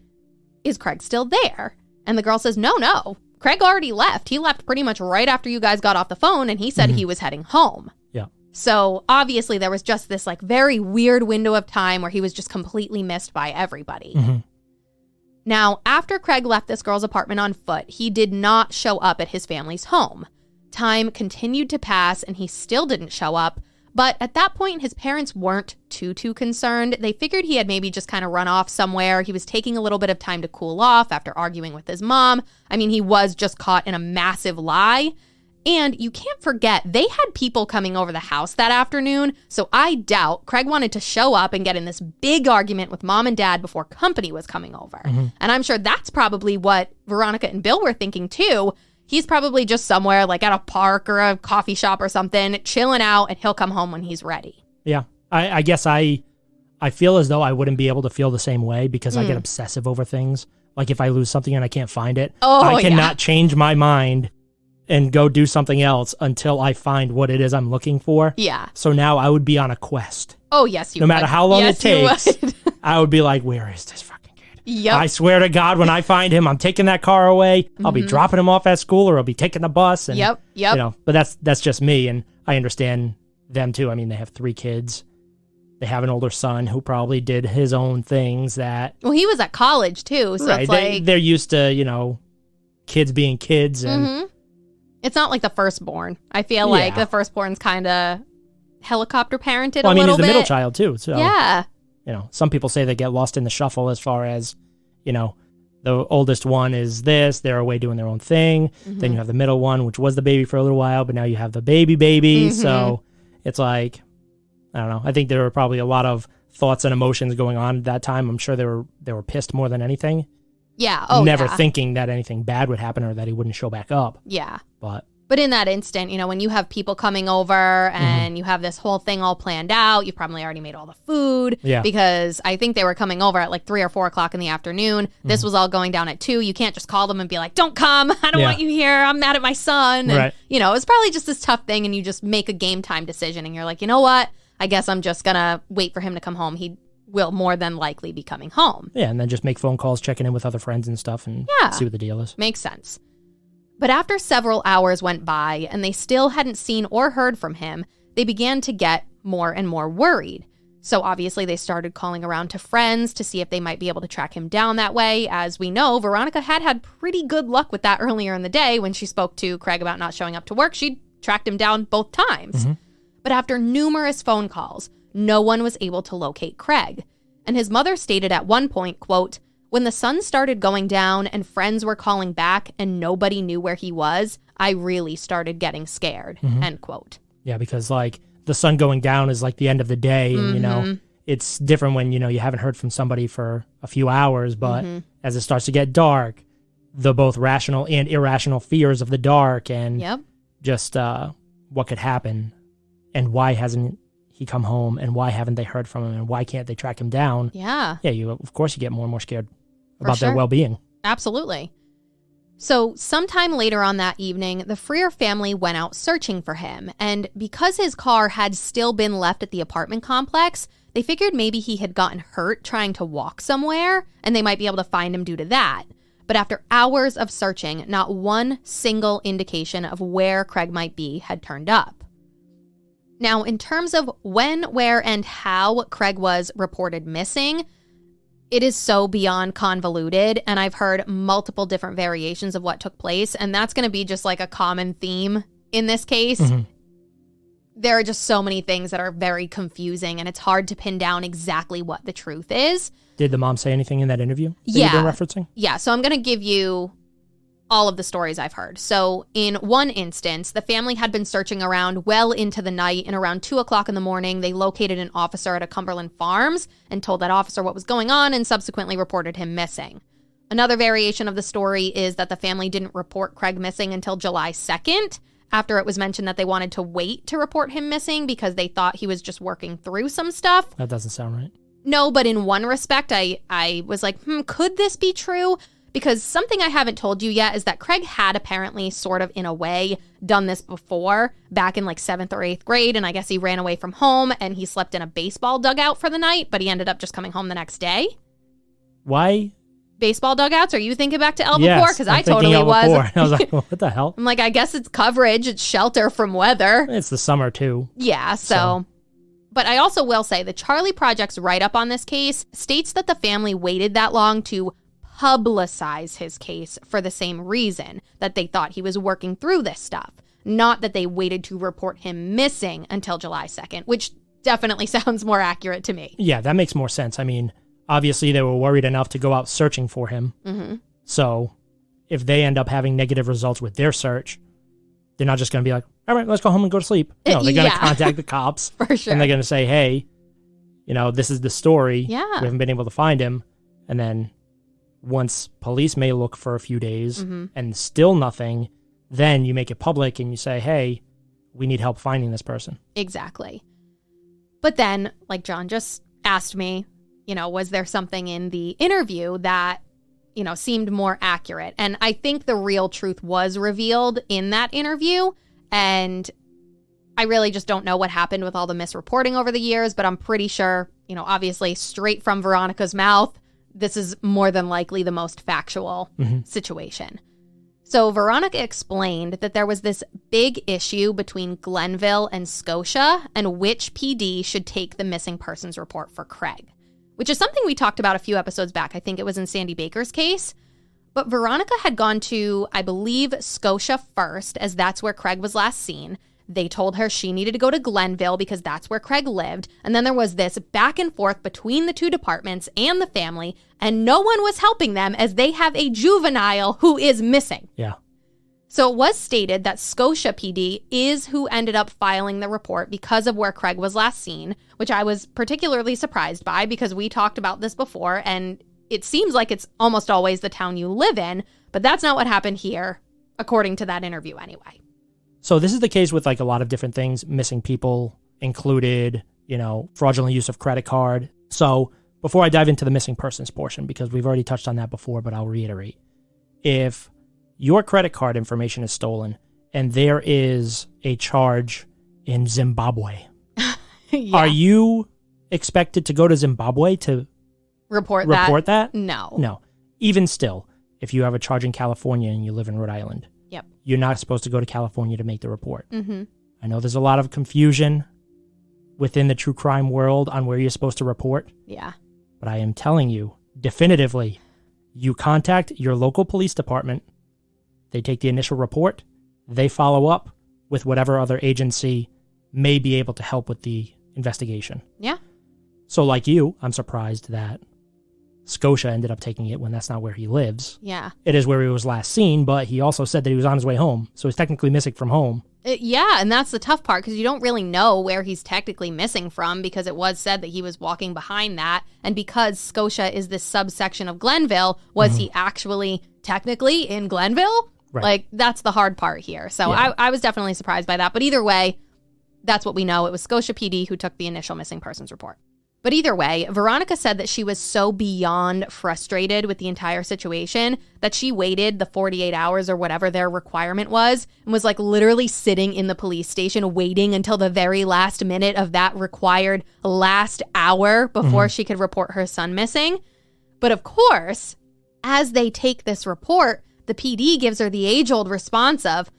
is Craig still there? And the girl says, no. Craig already left. He left pretty much right after you guys got off the phone, and he said he was heading home. Yeah. So obviously there was just this very weird window of time where he was just completely missed by everybody. Now, after Craig left this girl's apartment on foot, he did not show up at his family's home. Time continued to pass, and he still didn't show up. But at that point, his parents weren't too concerned. They figured he had maybe just kind of run off somewhere. He was taking a little bit of time to cool off after arguing with his mom. I mean, he was just caught in a massive lie. And you can't forget, they had people coming over the house that afternoon. So I doubt Craig wanted to show up and get in this big argument with mom and dad before company was coming over. And I'm sure that's probably what Veronica and Bill were thinking too. He's probably just somewhere at a park or a coffee shop or something, chilling out, and he'll come home when he's ready. Yeah. I guess I feel as though I wouldn't be able to feel the same way because I get obsessive over things. Like if I lose something and I can't find it, I cannot change my mind and go do something else until I find what it is I'm looking for. Yeah. So now I would be on a quest. Oh, yes, you would. No matter how long it takes, would. I would be like, where is this fucking kid? Yep. I swear to God, when I find him, I'm taking that car away. I'll be dropping him off at school, or I'll be taking the bus. And, Yep. But that's just me, and I understand them too. I mean, they have 3 kids. They have an older son who probably did his own things that... Well, he was at college too, so right, it's they're used to, kids being kids. And Mm-hmm. It's not like the firstborn. I feel like the firstborn's kind of helicopter parented a little bit. He's the middle child too. So, yeah. Some people say they get lost in the shuffle as far as, the oldest one is this, they're away doing their own thing. Mm-hmm. Then you have the middle one, which was the baby for a little while, but now you have the baby. Mm-hmm. So it's like, I don't know. I think there were probably a lot of thoughts and emotions going on at that time. I'm sure they were pissed more than anything. Yeah. Never thinking that anything bad would happen or that he wouldn't show back up. Yeah. But in that instant, when you have people coming over and you have this whole thing all planned out, you've probably already made all the food. Yeah. Because I think they were coming over at like 3 or 4 o'clock in the afternoon. This was all going down at 2. You can't just call them and be like, don't come. I don't want you here. I'm mad at my son. And, right. It's probably just this tough thing and you just make a game time decision and you're like, you know what? I guess I'm just going to wait for him to come home. He will more than likely be coming home. Yeah, and then just make phone calls, checking in with other friends and stuff and see what the deal is. Makes sense. But after several hours went by and they still hadn't seen or heard from him, they began to get more and more worried. So obviously they started calling around to friends to see if they might be able to track him down that way. As we know, Veronica had pretty good luck with that earlier in the day when she spoke to Craig about not showing up to work. She tracked him down both times. Mm-hmm. But after numerous phone calls, no one was able to locate Craig. And his mother stated at one point, quote, "When the sun started going down and friends were calling back and nobody knew where he was, I really started getting scared," end quote. Yeah, because the sun going down is like the end of the day. And, it's different when, you haven't heard from somebody for a few hours. But as it starts to get dark, the both rational and irrational fears of the dark and just what could happen and why hasn't he come home and why haven't they heard from him and why can't they track him down? Yeah. Yeah, of course you get more and more scared about their well-being. Absolutely. So sometime later on that evening, the Frear family went out searching for him. And because his car had still been left at the apartment complex, they figured maybe he had gotten hurt trying to walk somewhere and they might be able to find him due to that. But after hours of searching, not one single indication of where Craig might be had turned up. Now, in terms of when, where, and how Craig was reported missing, it is so beyond convoluted, and I've heard multiple different variations of what took place, and that's going to be just like a common theme in this case. Mm-hmm. There are just so many things that are very confusing, and it's hard to pin down exactly what the truth is. Did the mom say anything in that interview that you've been referencing? Yeah, so I'm going to give you all of the stories I've heard. So in one instance, the family had been searching around well into the night, and around 2 o'clock in the morning, they located an officer at a Cumberland Farms and told that officer what was going on and subsequently reported him missing. Another variation of the story is that the family didn't report Craig missing until July 2nd, after it was mentioned that they wanted to wait to report him missing because they thought he was just working through some stuff. That doesn't sound right. No, but in one respect, I was like, could this be true? Because something I haven't told you yet is that Craig had apparently sort of in a way done this before back in like 7th or 8th grade. And I guess he ran away from home and he slept in a baseball dugout for the night, but he ended up just coming home the next day. Why? Baseball dugouts? Are you thinking back to Elbaport? Because I totally was. was. I was like, what the hell? I'm like, I guess it's coverage. It's shelter from weather. It's the summer too. Yeah, so. But I also will say the Charlie Project's write-up on this case states that the family waited that long to publicize his case for the same reason, that they thought he was working through this stuff, not that they waited to report him missing until July 2nd, which definitely sounds more accurate to me. Yeah, that makes more sense. I mean, obviously they were worried enough to go out searching for him. Mm-hmm. So if they end up having negative results with their search, they're not just going to be like, all right, let's go home and go to sleep. No, they're going to contact the cops. For sure. And they're going to say, hey, this is the story. Yeah. We haven't been able to find him. And then once police may look for a few days and still nothing, then you make it public and you say, hey, we need help finding this person. Exactly. But then, like John just asked me, was there something in the interview that, seemed more accurate? And I think the real truth was revealed in that interview. And I really just don't know what happened with all the misreporting over the years, but I'm pretty sure, obviously straight from Veronica's mouth, this is more than likely the most factual situation. So Veronica explained that there was this big issue between Glenville and Scotia and which PD should take the missing persons report for Craig, which is something we talked about a few episodes back. I think it was in Sandy Baker's case. But Veronica had gone to, I believe, Scotia first, as that's where Craig was last seen. They told her she needed to go to Glenville because that's where Craig lived. And then there was this back and forth between the two departments and the family, and no one was helping them as they have a juvenile who is missing. Yeah. So it was stated that Scotia PD is who ended up filing the report because of where Craig was last seen, which I was particularly surprised by because we talked about this before, and it seems like it's almost always the town you live in, but that's not what happened here, according to that interview anyway. So this is the case with like a lot of different things. Missing people included, fraudulent use of credit card. So before I dive into the missing persons portion, because we've already touched on that before, but I'll reiterate. If your credit card information is stolen and there is a charge in Zimbabwe, Yeah. Are you expected to go to Zimbabwe to report that? No. No. Even still, if you have a charge in California and you live in Rhode Island, Yep. You're not supposed to go to California to make the report. Mm-hmm. I know there's a lot of confusion within the true crime world on where you're supposed to report. Yeah. But I am telling you, definitively, you contact your local police department. They take the initial report. They follow up with whatever other agency may be able to help with the investigation. Yeah. So like you, I'm surprised that Scotia ended up taking it when that's not where he lives. Yeah. It is where he was last seen, but he also said that he was on his way home. So he's technically missing from home. Yeah, and that's the tough part because you don't really know where he's technically missing from because it was said that he was walking behind that. And because Scotia is this subsection of Glenville, was he actually technically in Glenville? Right. Like, that's the hard part here. So Yeah. I was definitely surprised by that. But either way, that's what we know. It was Scotia PD who took the initial missing persons report. But either way, Veronica said that she was so beyond frustrated with the entire situation that she waited the 48 hours or whatever their requirement was and was like literally sitting in the police station waiting until the very last minute of that required last hour before she could report her son missing. But of course, as they take this report, the PD gives her the age-old response of,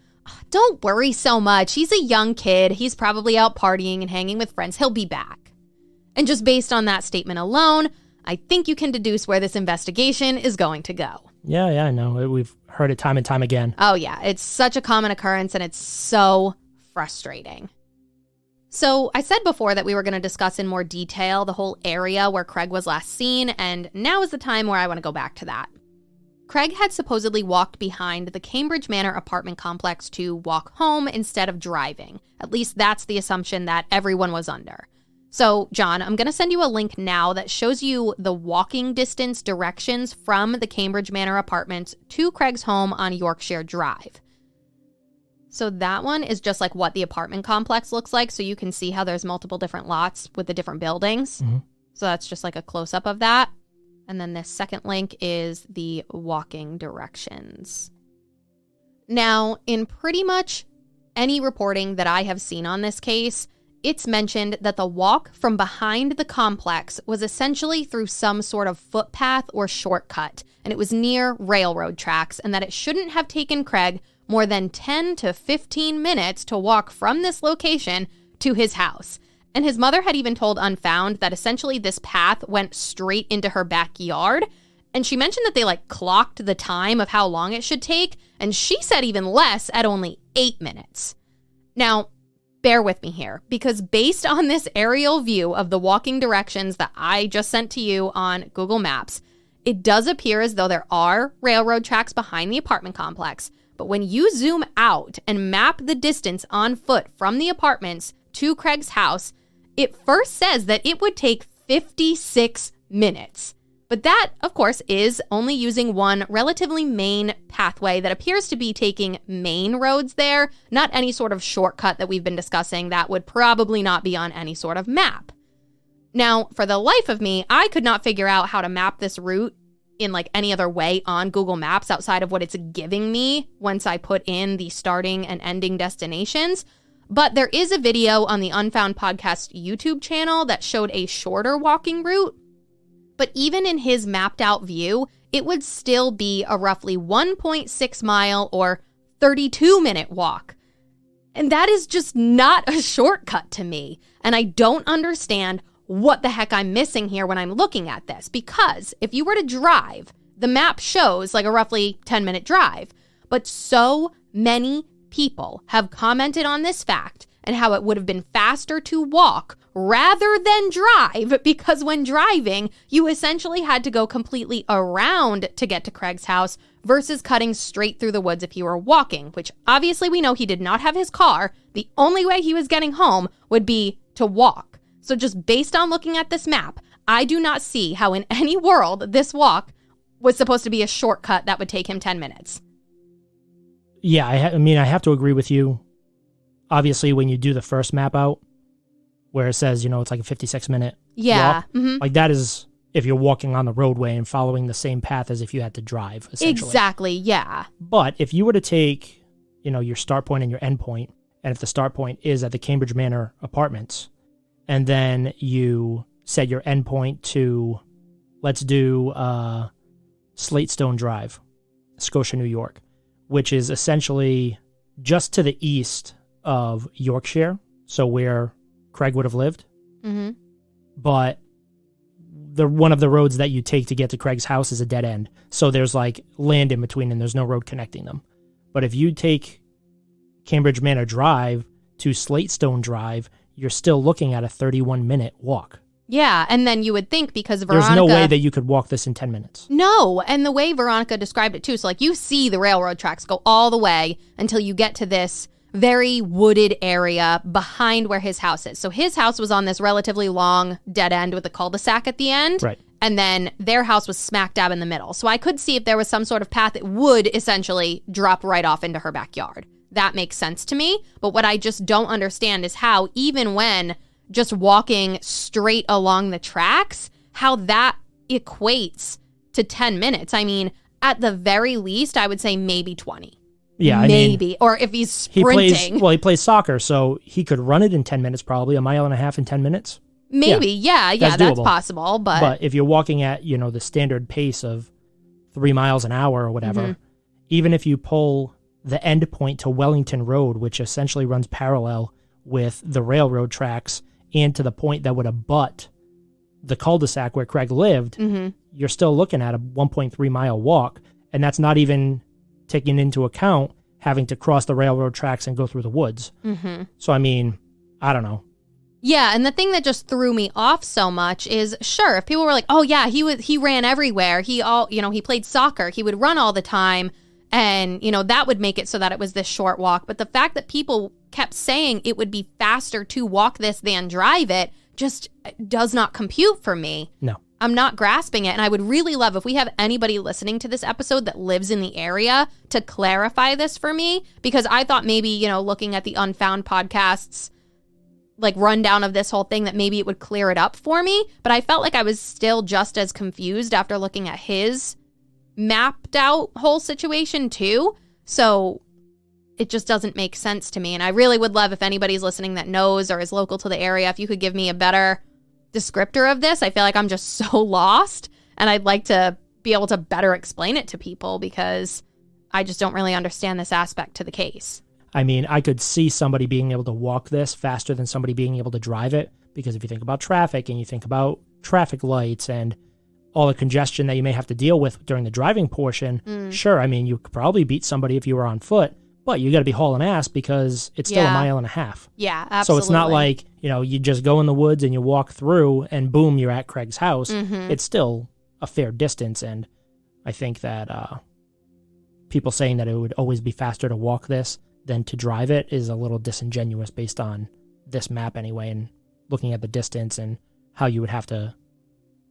"Don't worry so much. He's a young kid. He's probably out partying and hanging with friends. He'll be back." And just based on that statement alone, I think you can deduce where this investigation is going to go. Yeah, I know. We've heard it time and time again. Oh, yeah. It's such a common occurrence, and it's so frustrating. So I said before that we were going to discuss in more detail the whole area where Craig was last seen, and now is the time where I want to go back to that. Craig had supposedly walked behind the Cambridge Manor apartment complex to walk home instead of driving. At least that's the assumption that everyone was under. So, John, I'm going to send you a link now that shows you the walking distance directions from the Cambridge Manor apartments to Craig's home on Yorkshire Drive. So that one is just like what the apartment complex looks like, so you can see how there's multiple different lots with the different buildings. So that's just like a close-up of that. And then this second link is the walking directions. Now, in pretty much any reporting that I have seen on this case, it's mentioned that the walk from behind the complex was essentially through some sort of footpath or shortcut, and it was near railroad tracks, and that it shouldn't have taken Craig more than 10 to 15 minutes to walk from this location to his house. And his mother had even told Unfound that essentially this path went straight into her backyard, and she mentioned that they clocked the time of how long it should take, and she said even less at only 8 minutes. Now, bear with me here, because based on this aerial view of the walking directions that I just sent to you on Google Maps, it does appear as though there are railroad tracks behind the apartment complex. But when you zoom out and map the distance on foot from the apartments to Craig's house, it first says that it would take 56 minutes. But that, of course, is only using one relatively main pathway that appears to be taking main roads there, not any sort of shortcut that we've been discussing that would probably not be on any sort of map. Now, for the life of me, I could not figure out how to map this route in any other way on Google Maps outside of what it's giving me once I put in the starting and ending destinations. But there is a video on the Unfound Podcast YouTube channel that showed a shorter walking route. But even in his mapped out view, it would still be a roughly 1.6 mile or 32-minute walk. And that is just not a shortcut to me. And I don't understand what the heck I'm missing here when I'm looking at this. Because if you were to drive the map shows like a roughly 10-minute drive. But so many people have commented on this fact and how it would have been faster to walk rather than drive, because when driving, you essentially had to go completely around to get to Craig's house versus cutting straight through the woods if you were walking, which obviously we know he did not have his car. The only way he was getting home would be to walk. So just based on looking at this map, I do not see how in any world this walk was supposed to be a shortcut that would take him 10 minutes. Yeah, I mean, I have to agree with you. Obviously, when you do the first map out, where it says, you know, it's like a 56-minute walk, like that is if you're walking on the roadway and following the same path as if you had to drive, essentially. Exactly, yeah. But if you were to take, you know, your start point and your end point, and if the start point is at the Cambridge Manor apartments, and then you set your end point to, let's do Slatestone Drive, Scotia, New York, which is essentially just to the east of Yorkshire, so where Craig would have lived. Mm-hmm. But one of the roads that you take to get to Craig's house is a dead end. So there's like land in between and there's no road connecting them. But if you take Cambridge Manor Drive to Slatestone Drive, you're still looking at a 31-minute walk. Yeah, and then you would think because Veronica... There's no way that you could walk this in 10 minutes. No, and the way Veronica described it too, so like you see the railroad tracks go all the way until you get to this very wooded area behind where his house is. So his house was on this relatively long dead end with a cul-de-sac at the end. Right. And then their house was smack dab in the middle. So I could see if there was some sort of path that would essentially drop right off into her backyard. That makes sense to me. But what I just don't understand is how, even when just walking straight along the tracks, how that equates to 10 minutes. I mean, at the very least, I would say maybe 20. Yeah, maybe. I mean, or if he's sprinting. He plays soccer, so he could run it in 10 minutes probably, a mile and a half in 10 minutes. Maybe, yeah, that's possible. But if you're walking at, you know, the standard pace of 3 miles an hour or whatever, even if you pull the end point to Wellington Road, which essentially runs parallel with the railroad tracks and to the point that would abut the cul-de-sac where Craig lived, you're still looking at a 1.3 mile walk, and that's not even taking into account having to cross the railroad tracks and go through the woods. So, I mean, I don't know. Yeah, and the thing that just threw me off so much is, sure, if people were like, oh yeah, he ran everywhere, he played soccer, he would run all the time, and, you know, that would make it so that it was this short walk. But the fact that people kept saying it would be faster to walk this than drive it just does not compute for me. No. I'm not grasping it, and I would really love if we have anybody listening to this episode that lives in the area to clarify this for me, because I thought maybe, you know, looking at the Unfound podcasts, like rundown of this whole thing, that maybe it would clear it up for me, but I felt like I was still just as confused after looking at his mapped out whole situation too. So it just doesn't make sense to me, and I really would love if anybody's listening that knows or is local to the area, if you could give me a better descriptor of this. I feel like I'm just so lost, and I'd like to be able to better explain it to people, because I just don't really understand this aspect to the case. I mean, I could see somebody being able to walk this faster than somebody being able to drive it, because if you think about traffic and you think about traffic lights and all the congestion that you may have to deal with during the driving portion, sure, I mean, you could probably beat somebody if you were on foot, but you got to be hauling ass because it's still a mile and a half. Yeah, absolutely. So it's not like, you know, you just go in the woods and you walk through and boom, you're at Craig's house. It's still a fair distance, and I think that people saying that it would always be faster to walk this than to drive it is a little disingenuous based on this map anyway, and looking at the distance and how you would have to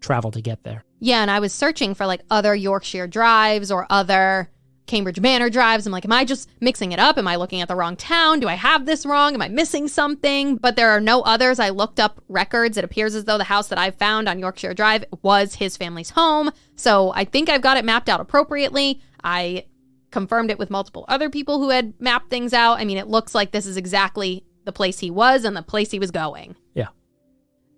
travel to get there. Yeah, and I was searching for like other Yorkshire drives or other Cambridge Manor drives. I'm like, am I just mixing it up? Am I looking at the wrong town? Do I have this wrong? Am I missing something? But there are no others. I looked up records. It appears as though the house that I found on Yorkshire Drive was his family's home. So I think I've got it mapped out appropriately. I confirmed it with multiple other people who had mapped things out. I mean, it looks like this is exactly the place he was and the place he was going. Yeah.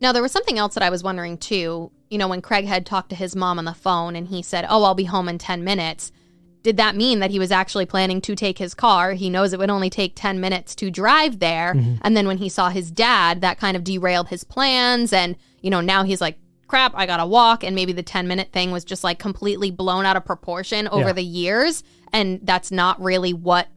Now, there was something else that I was wondering too. You know, when Craig had talked to his mom on the phone and he said, oh, I'll be home in 10 minutes. Did that mean that he was actually planning to take his car? He knows it would only take 10 minutes to drive there. And then when he saw his dad, that kind of derailed his plans. And, you know, now he's like crap, I gotta walk, and maybe the 10-minute thing was just like completely blown out of proportion over the years, and that's not really what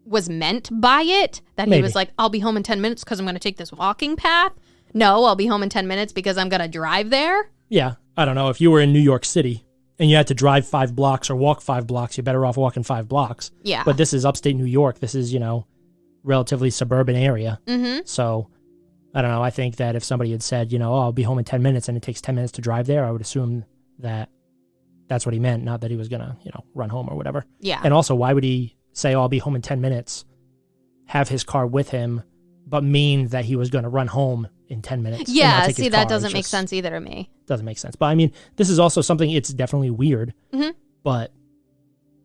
was meant by it, that he was like, I'll be home in 10 minutes because I'm going to take this walking path. No, I'll be home in 10 minutes because I'm going to drive there. Yeah, I don't know. If you were in New York City and you had to drive 5 blocks or walk 5 blocks, you're better off walking 5 blocks. Yeah. But this is upstate New York. This is, relatively suburban area. Mm-hmm. So, I don't know. I think that if somebody had said, I'll be home in 10 minutes and it takes 10 minutes to drive there, I would assume that that's what he meant, not that he was going to, run home or whatever. Yeah. And also, why would he say, I'll be home in 10 minutes, have his car with him, but mean that he was going to run home in 10 minutes? Yeah, see, that doesn't make sense either to me. Doesn't make sense. But I mean, this is also something, it's definitely weird, but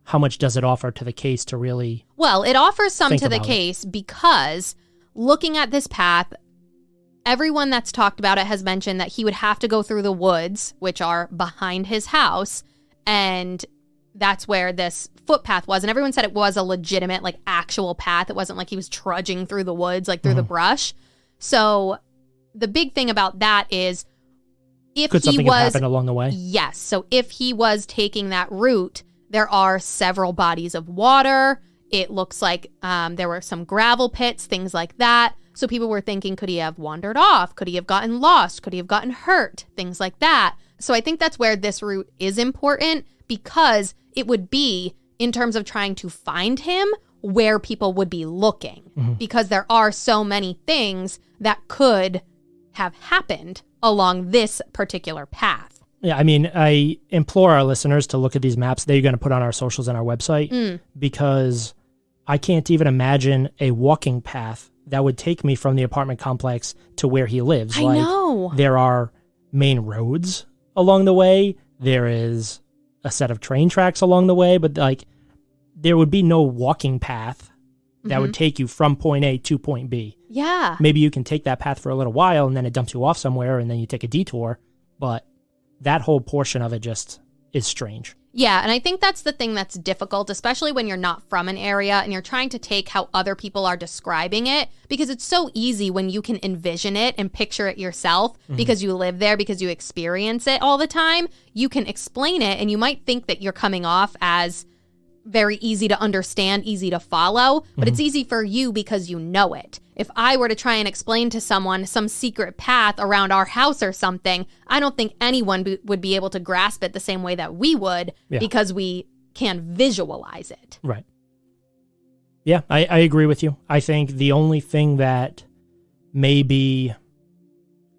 how much does it offer to the case to really... Well, it offers some to the case because looking at this path, everyone that's talked about it has mentioned that he would have to go through the woods, which are behind his house, and that's where this footpath was. And everyone said it was a legitimate, like, actual path. It wasn't like he was trudging through the woods, like through the brush. So the big thing about that is Could something have happened along the way? Yes. So if he was taking that route, there are several bodies of water. It looks like there were some gravel pits, things like that. So people were thinking, could he have wandered off? Could he have gotten lost? Could he have gotten hurt? Things like that. So I think that's where this route is important, because it would be, in terms of trying to find him, where people would be looking. Because there are so many things that could have happened along this particular path. Yeah, I mean, I implore our listeners to look at these maps that you're going to put on our socials and our website, because I can't even imagine a walking path that would take me from the apartment complex to where he lives. I know. There are main roads along the way. There is a set of train tracks along the way, but like there would be no walking path that would take you from point A to point B. Yeah. Maybe you can take that path for a little while and then it dumps you off somewhere and then you take a detour, but that whole portion of it just is strange. Yeah, and I think that's the thing that's difficult, especially when you're not from an area and you're trying to take how other people are describing it, because it's so easy when you can envision it and picture it yourself because you live there, because you experience it all the time. You can explain it and you might think that you're coming off as very easy to understand, easy to follow, but it's easy for you because you know it. If I were to try and explain to someone some secret path around our house or something, I don't think anyone would be able to grasp it the same way that we would, because we can visualize it. Right. Yeah, I agree with you. I think the only thing that may be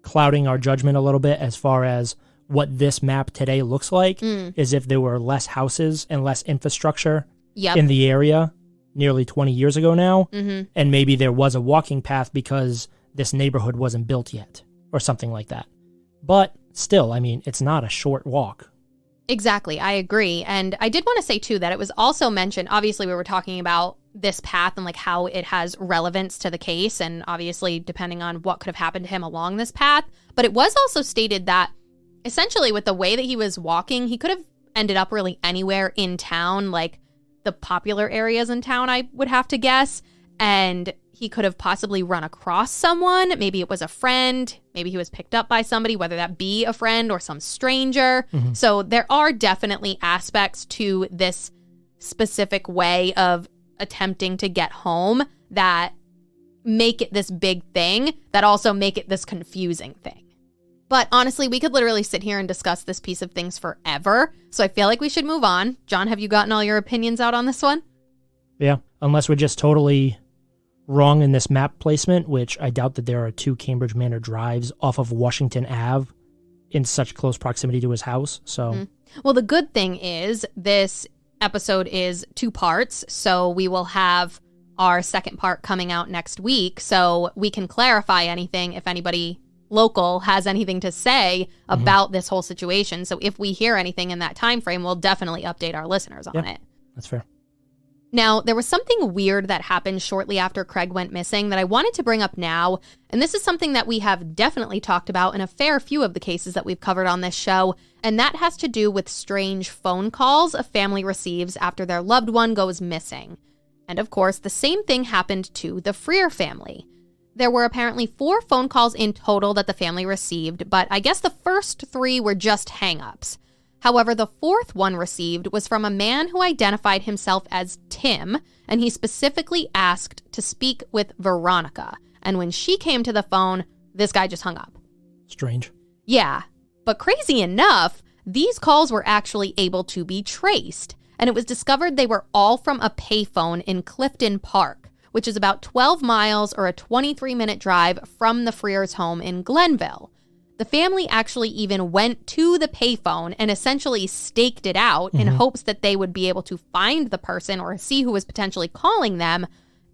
clouding our judgment a little bit as far as what this map today looks like is if there were less houses and less infrastructure in the area nearly 20 years ago now, and maybe there was a walking path because this neighborhood wasn't built yet or something like that. But still, I mean, it's not a short walk. Exactly, I agree. And I did want to say, too, that it was also mentioned, obviously we were talking about this path and like how it has relevance to the case, and obviously depending on what could have happened to him along this path, but it was also stated that essentially with the way that he was walking, he could have ended up really anywhere in town, like the popular areas in town, I would have to guess. And he could have possibly run across someone. Maybe it was a friend. Maybe he was picked up by somebody, whether that be a friend or some stranger. So there are definitely aspects to this specific way of attempting to get home that make it this big thing, that also make it this confusing thing. But honestly, we could literally sit here and discuss this piece of things forever. So I feel like we should move on. John, have you gotten all your opinions out on this one? Yeah, unless we're just totally wrong in this map placement, which I doubt that there are 2 Cambridge Manor drives off of Washington Ave in such close proximity to his house. So, Well, the good thing is this episode is 2 parts. So we will have our second part coming out next week. So we can clarify anything if anybody local has anything to say about this whole situation. So if we hear anything in that time frame, we'll definitely update our listeners on it. That's fair. Now, there was something weird that happened shortly after Craig went missing that I wanted to bring up now, and this is something that we have definitely talked about in a fair few of the cases that we've covered on this show, and that has to do with strange phone calls a family receives after their loved one goes missing. And of course, the same thing happened to the Frear family. There were apparently 4 phone calls in total that the family received, but I guess the first 3 were just hang-ups. However, the 4th one received was from a man who identified himself as Tim, and he specifically asked to speak with Veronica. And when she came to the phone, this guy just hung up. Strange. Yeah, but crazy enough, these calls were actually able to be traced, and it was discovered they were all from a payphone in Clifton Park, which is about 12 miles or a 23-minute drive from the Frears' home in Glenville. The family actually even went to the payphone and essentially staked it out in hopes that they would be able to find the person or see who was potentially calling them,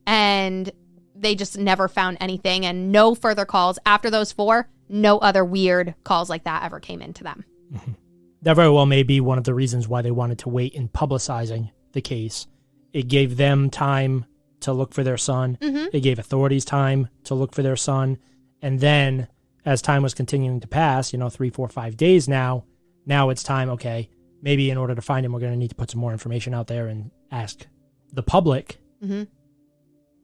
and they just never found anything, and no further calls after those 4. No other weird calls like that ever came into them. That very well may be one of the reasons why they wanted to wait in publicizing the case. It gave them time to look for their son. It gave authorities time to look for their son. And then as time was continuing to pass, 3, 4, 5 days now it's time, okay, maybe in order to find him, we're going to need to put some more information out there and ask the public.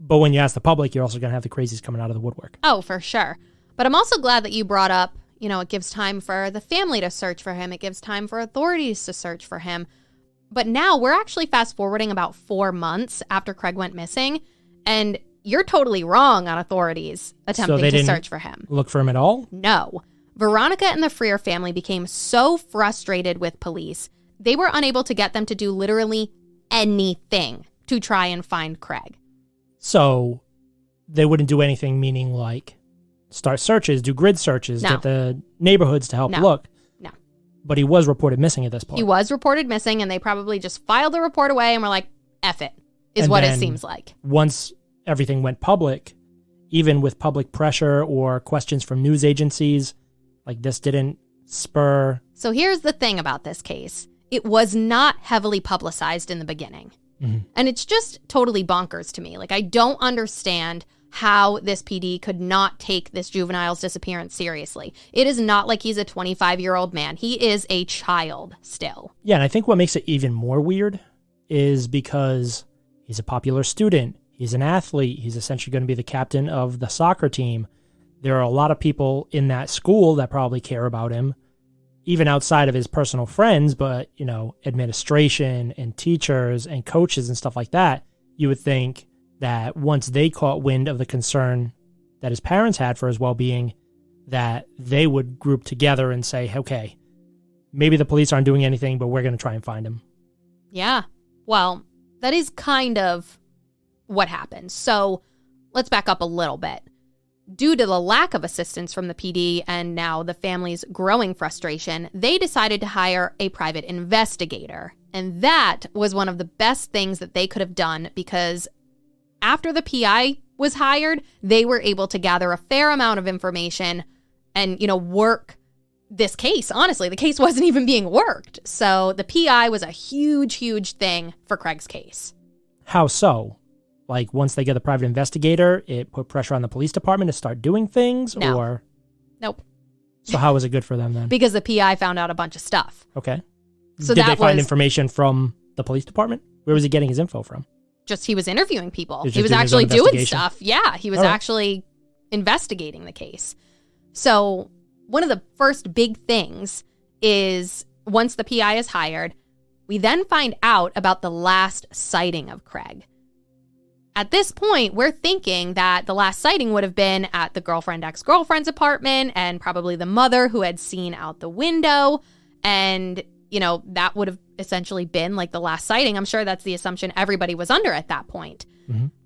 But when you ask the public, you're also going to have the crazies coming out of the woodwork. Oh, for sure. But I'm also glad that you brought up, it gives time for the family to search for him. It gives time for authorities to search for him. But now we're actually fast forwarding about 4 months after Craig went missing. And you're totally wrong on authorities attempting to search for him. Look for him at all? No. Veronica and the Frear family became so frustrated with police, they were unable to get them to do literally anything to try and find Craig. So they wouldn't do anything, meaning like start searches, do grid searches, get the neighborhoods to help look. No. But he was reported missing at this point. He was reported missing, and they probably just filed the report away and were like, F it, is what it seems like. Once everything went public, even with public pressure or questions from news agencies, like this didn't spur... So here's the thing about this case. It was not heavily publicized in the beginning. And it's just totally bonkers to me. Like, I don't understand how this PD could not take this juvenile's disappearance seriously. It is not like he's a 25-year-old man. He is a child still. Yeah, and I think what makes it even more weird is because he's a popular student. He's an athlete. He's essentially going to be the captain of the soccer team. There are a lot of people in that school that probably care about him, even outside of his personal friends, but, administration and teachers and coaches and stuff like that. You would think that once they caught wind of the concern that his parents had for his well-being, that they would group together and say, okay, maybe the police aren't doing anything, but we're going to try and find him. Yeah. Well, that is kind of what happened. So let's back up a little bit. Due to the lack of assistance from the PD and now the family's growing frustration, they decided to hire a private investigator. And that was one of the best things that they could have done, because after the PI was hired, they were able to gather a fair amount of information and, work this case. Honestly, the case wasn't even being worked. So the PI was a huge, huge thing for Craig's case. How so? Like, once they get the private investigator, it put pressure on the police department to start doing things? No. Or Nope. So how was it good for them then? Because the PI found out a bunch of stuff. Okay. So did they find information from the police department? Where was he getting his info from? Just he was interviewing people. He was actually doing stuff. Yeah, he was actually investigating the case. So one of the first big things is once the PI is hired, we then find out about the last sighting of Craig. At this point, we're thinking that the last sighting would have been at the ex-girlfriend's apartment, and probably the mother who had seen out the window. And, that would have essentially been like the last sighting. I'm sure that's the assumption everybody was under at that point.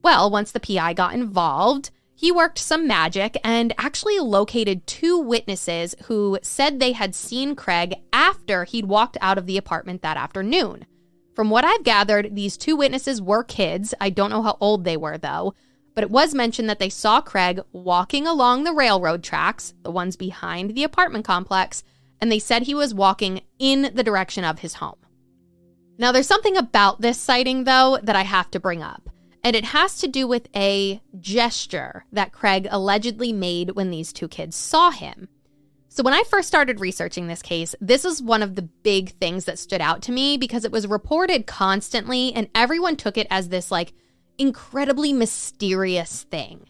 Well, once the PI got involved, he worked some magic and actually located 2 witnesses who said they had seen Craig after he'd walked out of the apartment that afternoon. From what I've gathered, these 2 witnesses were kids. I don't know how old they were, though. But it was mentioned that they saw Craig walking along the railroad tracks, the ones behind the apartment complex, and they said he was walking in the direction of his home. Now, there's something about this sighting, though, that I have to bring up. And it has to do with a gesture that Craig allegedly made when these 2 kids saw him. So when I first started researching this case, this is one of the big things that stood out to me, because it was reported constantly and everyone took it as this incredibly mysterious thing.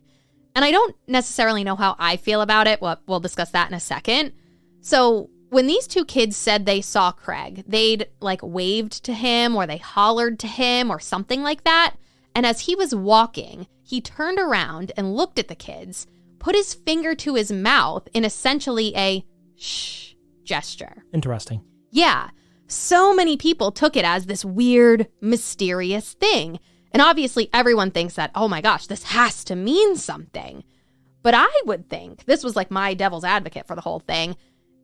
And I don't necessarily know how I feel about it. Well, we'll discuss that in a second. So when these two kids said they saw Craig, they'd like waved to him or they hollered to him or something like that. And as he was walking, he turned around and looked at the kids, put his finger to his mouth in essentially a shh gesture. Interesting. Yeah. So many people took it as this weird, mysterious thing. And obviously everyone thinks that, oh my gosh, this has to mean something. But I would think, this was like my devil's advocate for the whole thing,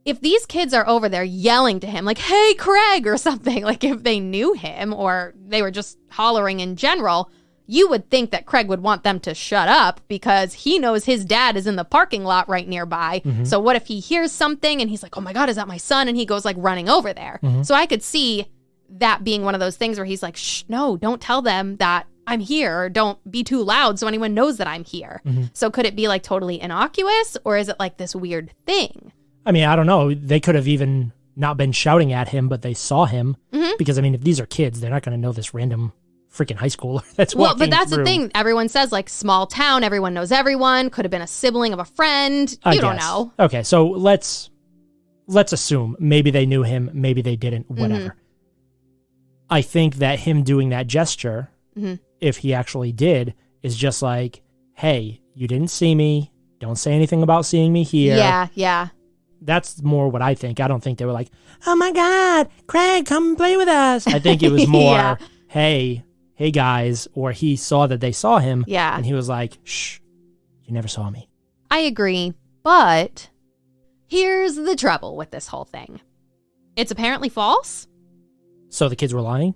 if these kids are over there yelling to him like, hey, Craig, or something, like if they knew him or they were just hollering in general, you would think that Craig would want them to shut up because he knows his dad is in the parking lot right nearby. Mm-hmm. So what if he hears something and he's like, oh my God, is that my son? And he goes like running over there. Mm-hmm. So I could see that being one of those things where he's like, shh, no, don't tell them that I'm here. Or don't be too loud so anyone knows that I'm here. Mm-hmm. So could it be like totally innocuous or is it like this weird thing? I mean, I don't know. They could have even not been shouting at him, but they saw him. Mm-hmm. Because I mean, if these are kids, they're not going to know this random freaking high schooler that's walking but that's through. The thing. Everyone says like small town, everyone knows everyone. Could have been a sibling of a friend. You don't know. Okay, so let's assume maybe they knew him, maybe they didn't, whatever. Mm-hmm. I think that him doing that gesture, mm-hmm. if he actually did, is just like, hey, you didn't see me. Don't say anything about seeing me here. Yeah. That's more what I think. I don't think they were like, oh my God, Craig, come play with us. I think it was more, hey guys, or he saw that they saw him. Yeah. And he was like, shh, you never saw me. I agree. But here's the trouble with this whole thing. It's apparently false. So the kids were lying?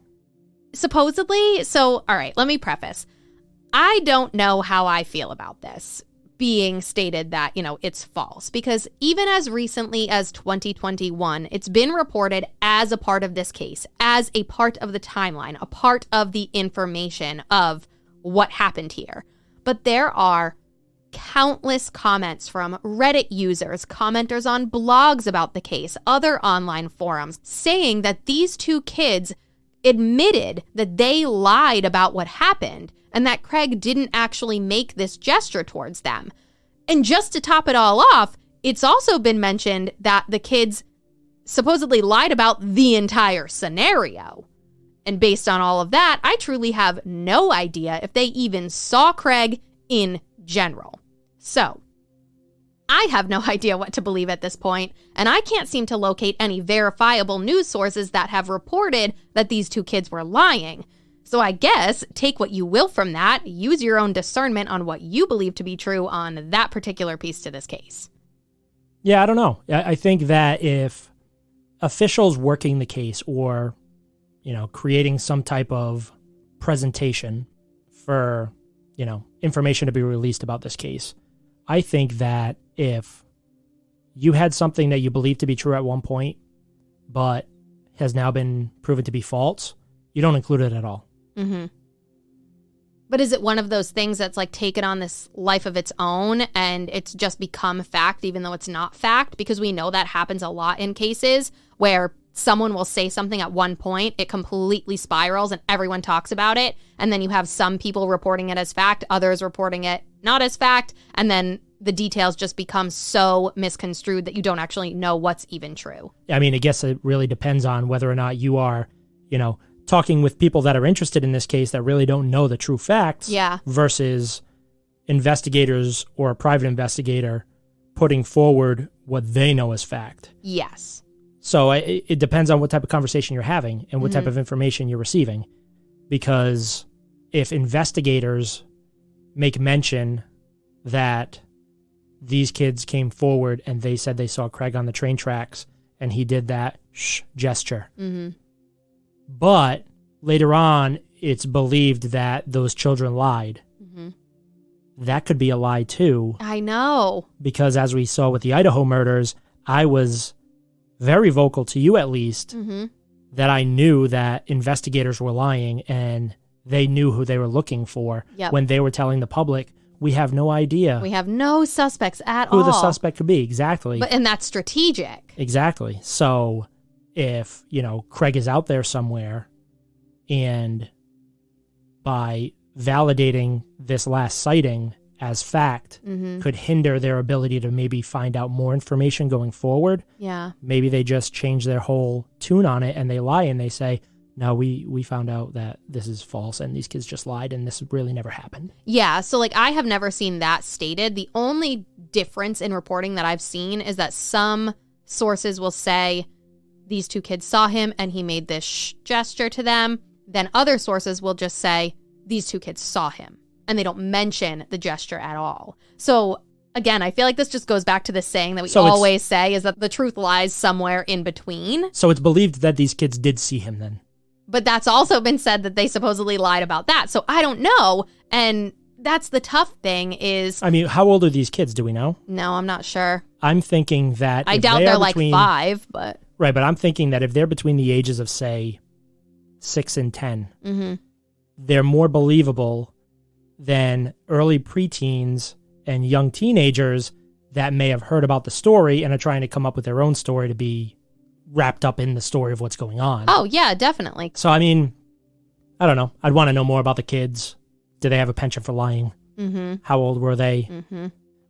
Supposedly. So, all right, let me preface. I don't know how I feel about this being stated that, it's false. Because even as recently as 2021, it's been reported as a part of this case, as a part of the timeline, a part of the information of what happened here. But there are countless comments from Reddit users, commenters on blogs about the case, other online forums, saying that these two kids admitted that they lied about what happened and that Craig didn't actually make this gesture towards them. And just to top it all off, it's also been mentioned that the kids supposedly lied about the entire scenario. And based on all of that, I truly have no idea if they even saw Craig in general. So, I have no idea what to believe at this point, and I can't seem to locate any verifiable news sources that have reported that these two kids were lying. So I guess take what you will from that, use your own discernment on what you believe to be true on that particular piece to this case. Yeah, I don't know. I think that if officials working the case or, creating some type of presentation for, information to be released about this case, I think that if you had something that you believed to be true at one point, but has now been proven to be false, you don't include it at all. Mm-hmm. But is it one of those things that's like taken on this life of its own and it's just become fact even though it's not fact? Because we know that happens a lot in cases where someone will say something at one point, it completely spirals and everyone talks about it. And then you have some people reporting it as fact, others reporting it not as fact. And then the details just become so misconstrued that you don't actually know what's even true. I mean, I guess it really depends on whether or not you are, talking with people that are interested in this case that really don't know the true facts. Yeah. Versus investigators or a private investigator putting forward what they know as fact. Yes. So it depends on what type of conversation you're having and what type of information you're receiving. Because if investigators make mention that these kids came forward and they said they saw Craig on the train tracks and he did that shh gesture. Mm-hmm. But later on, it's believed that those children lied. Mm-hmm. That could be a lie too. I know. Because as we saw with the Idaho murders, I was very vocal to you at least that I knew that investigators were lying and they knew who they were looking for when they were telling the public, we have no idea. We have no suspects at all. Who the suspect could be, exactly. And that's strategic. Exactly. So if, Craig is out there somewhere and by validating this last sighting as fact could hinder their ability to maybe find out more information going forward. Yeah. Maybe they just change their whole tune on it and they lie and they say, no, we found out that this is false and these kids just lied and this really never happened. Yeah, so like I have never seen that stated. The only difference in reporting that I've seen is that some sources will say these two kids saw him and he made this gesture to them. Then other sources will just say these two kids saw him and they don't mention the gesture at all. So again, I feel like this just goes back to the saying that we always say is that the truth lies somewhere in between. So it's believed that these kids did see him then. But that's also been said that they supposedly lied about that. So I don't know. And that's the tough thing is... I mean, how old are these kids? Do we know? No, I'm not sure. I'm thinking that... I doubt they're like 5, but... Right, but I'm thinking that if they're between the ages of, say, 6 and 10, they're more believable than early preteens and young teenagers that may have heard about the story and are trying to come up with their own story to be wrapped up in the story of what's going on. Oh, yeah, definitely. So, I mean, I don't know. I'd want to know more about the kids. Did they have a penchant for lying? How old were they?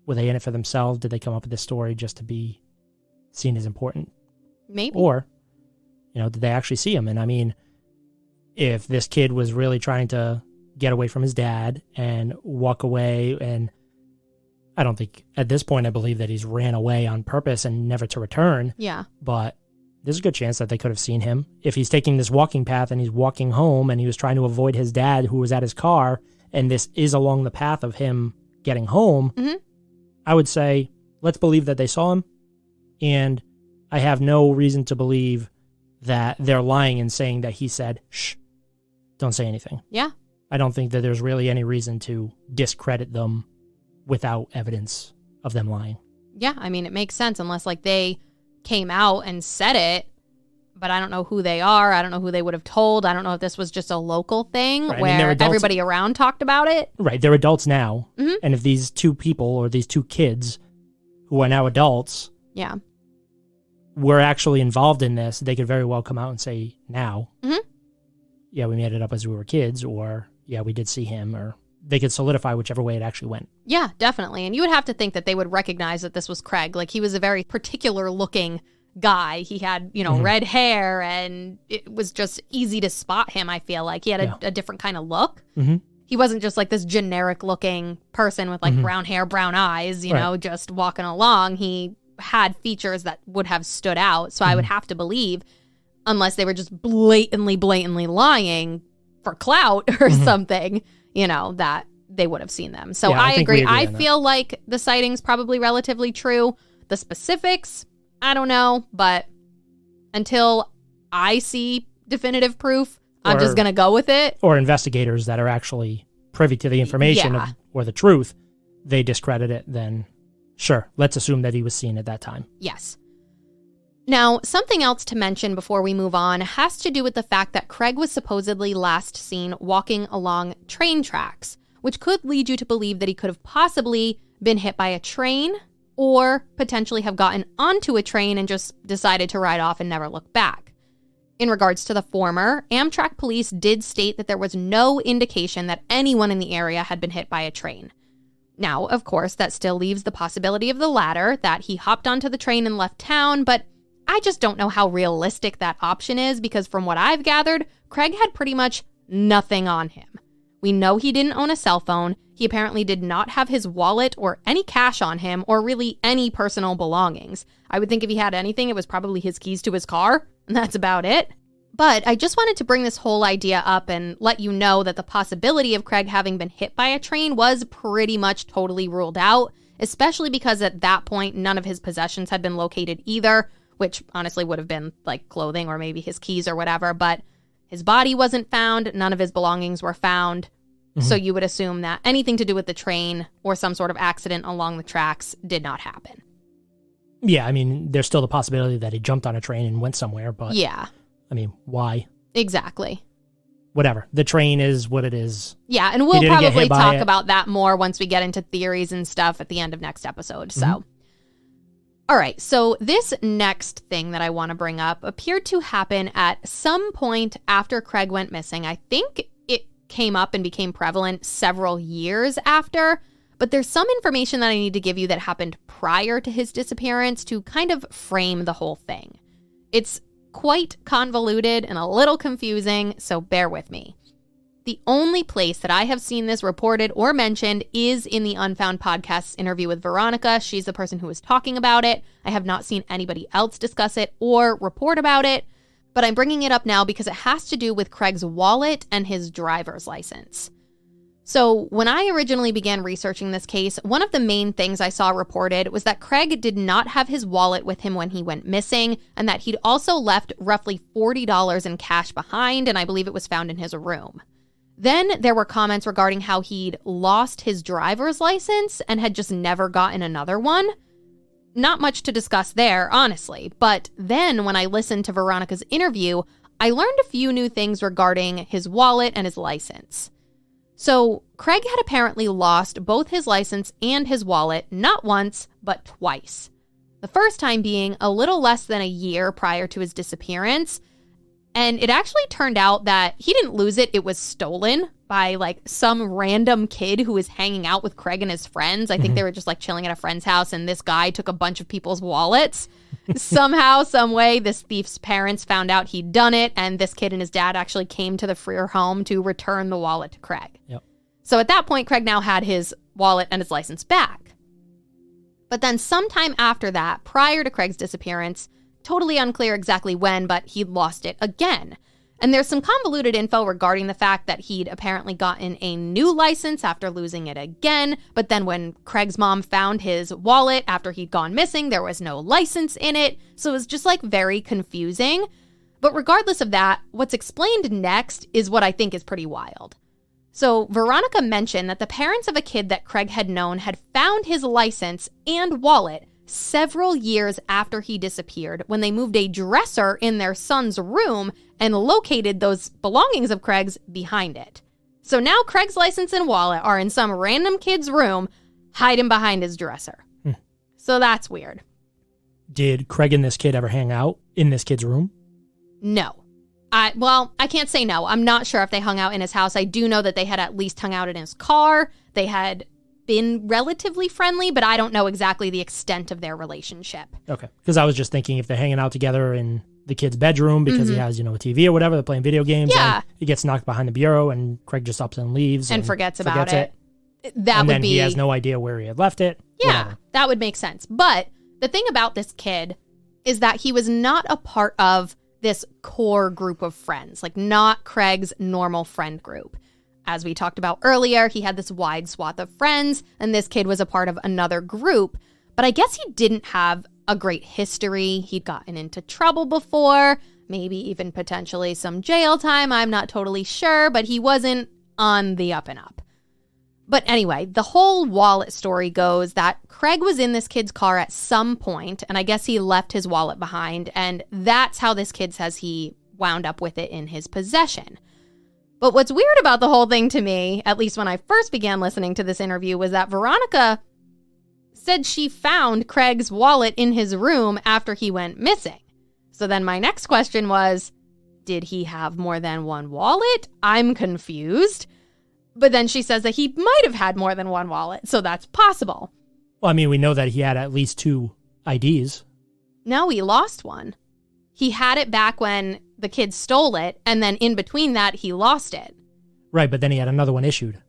Were they in it for themselves? Did they come up with this story just to be seen as important? Maybe. Or, did they actually see him? And I mean, if this kid was really trying to get away from his dad and walk away, and I don't think at this point I believe that he's ran away on purpose and never to return. Yeah. But there's a good chance that they could have seen him. If he's taking this walking path and he's walking home and he was trying to avoid his dad who was at his car, and this is along the path of him getting home, I would say, let's believe that they saw him. And I have no reason to believe that they're lying and saying that he said, shh, don't say anything. Yeah. I don't think that there's really any reason to discredit them without evidence of them lying. Yeah, I mean, it makes sense unless like they came out and said it, but I don't know who they are. I don't know who they would have told. I don't know if this was just a local thing where everybody around talked about it. Right, they're adults now. And if these two people or these two kids who are now adults were actually involved in this, they could very well come out and say now, yeah, we made it up as we were kids, or yeah, we did see him, or they could solidify whichever way it actually went. Yeah, definitely. And you would have to think that they would recognize that this was Craig. Like, he was a very particular looking guy. He had, red hair, and it was just easy to spot him, I feel like. He had a different kind of look. He wasn't just like this generic looking person with like brown hair, brown eyes, you know, just walking along. He had features that would have stood out. So I would have to believe, unless they were just blatantly lying for clout or something, that they would have seen them. So I agree. I feel like the sighting's probably relatively true. The specifics, I don't know, but until I see definitive proof, I'm just going to go with it. Or investigators that are actually privy to the information or the truth, they discredit it, then sure, let's assume that he was seen at that time. Yes. Now, something else to mention before we move on has to do with the fact that Craig was supposedly last seen walking along train tracks, which could lead you to believe that he could have possibly been hit by a train or potentially have gotten onto a train and just decided to ride off and never look back. In regards to the former, Amtrak police did state that there was no indication that anyone in the area had been hit by a train. Now, of course, that still leaves the possibility of the latter, that he hopped onto the train and left town, but I just don't know how realistic that option is because from what I've gathered, Craig had pretty much nothing on him. We know he didn't own a cell phone. He apparently did not have his wallet or any cash on him or really any personal belongings. I would think if he had anything, it was probably his keys to his car, and that's about it. But I just wanted to bring this whole idea up and let you know that the possibility of Craig having been hit by a train was pretty much totally ruled out, especially because at that point, none of his possessions had been located either, which honestly would have been like clothing or maybe his keys or whatever, but his body wasn't found. None of his belongings were found. So you would assume that anything to do with the train or some sort of accident along the tracks did not happen. Yeah, I mean, there's still the possibility that he jumped on a train and went somewhere, but yeah. I mean, why? Exactly. Whatever. The train is what it is. Yeah, and we'll probably talk about that more once we get into theories and stuff at the end of next episode. So, all right. So this next thing that I want to bring up appeared to happen at some point after Craig went missing. I think it came up and became prevalent several years after, But there's some information that I need to give you that happened prior to his disappearance to kind of frame the whole thing. It's quite convoluted and a little confusing, so bear with me. The only place that I have seen this reported or mentioned is in the Unfound Podcast's interview with Veronica. She's the person who was talking about it. I have not seen anybody else discuss it or report about it, but I'm bringing it up now because it has to do with Craig's wallet and his driver's license. So when I originally began researching this case, one of the main things I saw reported was that Craig did not have his wallet with him when he went missing, and that he'd also left roughly $40 in cash behind, and I believe it was found in his room. Then there were comments regarding how he'd lost his driver's license and had just never gotten another one. Not much to discuss there, honestly, but then when I listened to Veronica's interview, I learned a few new things regarding his wallet and his license. So, Craig had apparently lost both his license and his wallet not once, but twice. The first time being a little less than a year prior to his disappearance. And it actually turned out that he didn't lose it. It was stolen by some random kid who was hanging out with Craig and his friends. I think they were just chilling at a friend's house, and this guy took a bunch of people's wallets. Somehow, some way, this thief's parents found out he'd done it, and this kid and his dad actually came to the Frear home to return the wallet to Craig. Yep. So at that point, Craig now had his wallet and his license back. But then sometime after that, prior to Craig's disappearance, totally unclear exactly when, but he lost it again. And there's some convoluted info regarding the fact that he'd apparently gotten a new license after losing it again, but then when Craig's mom found his wallet after he'd gone missing, there was no license in it. So it was just very confusing. But regardless of that, what's explained next is what I think is pretty wild. So Veronica mentioned that the parents of a kid that Craig had known had found his license and wallet several years after he disappeared when they moved a dresser in their son's room and located those belongings of Craig's behind it. So now Craig's license and wallet are in some random kid's room, hiding behind his dresser. So that's weird. Did Craig and this kid ever hang out in this kid's room? No. I can't say no. I'm not sure if they hung out in his house. I do know that they had at least hung out in his car. They had been relatively friendly, but I don't know exactly the extent of their relationship. Okay. Because I was just thinking if they're hanging out together in the kid's bedroom because he has, a TV or whatever, they're playing video games. Yeah. And he gets knocked behind the bureau and Craig just ups and leaves. And forgets it. And then he has no idea where he had left it. Yeah, whatever. That would make sense. But the thing about this kid is that he was not a part of this core group of friends, not Craig's normal friend group. As we talked about earlier, he had this wide swath of friends, and this kid was a part of another group. But I guess he didn't have a great history. He'd gotten into trouble before, maybe even potentially some jail time. I'm not totally sure, but he wasn't on the up and up. But anyway, the whole wallet story goes that Craig was in this kid's car at some point, and I guess he left his wallet behind, and that's how this kid says he wound up with it in his possession. But what's weird about the whole thing to me, at least when I first began listening to this interview, was that Veronica said she found Craig's wallet in his room after he went missing. So then my next question was, did he have more than one wallet? I'm confused. But then she says that he might have had more than one wallet, so that's possible. Well, we know that he had at least 2 IDs. No, he lost one. He had it back when the kid stole it, and then in between that, he lost it. Right, but then he had another one issued.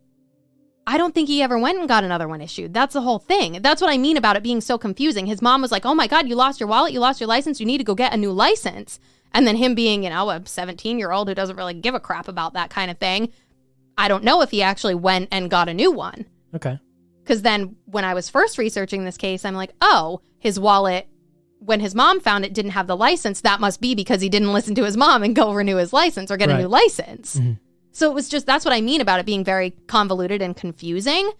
I don't think he ever went and got another one issued. That's the whole thing. That's what I mean about it being so confusing. His mom was like, oh my God, you lost your wallet, you lost your license, you need to go get a new license. And then him being, a 17-year-old who doesn't really give a crap about that kind of thing, I don't know if he actually went and got a new one. Okay. Because then when I was first researching this case, I'm like, oh, his wallet, when his mom found it, didn't have the license. That must be because he didn't listen to his mom and go renew his license or get a new license. Mm-hmm. So it was just, that's what I mean about it being very convoluted and confusing.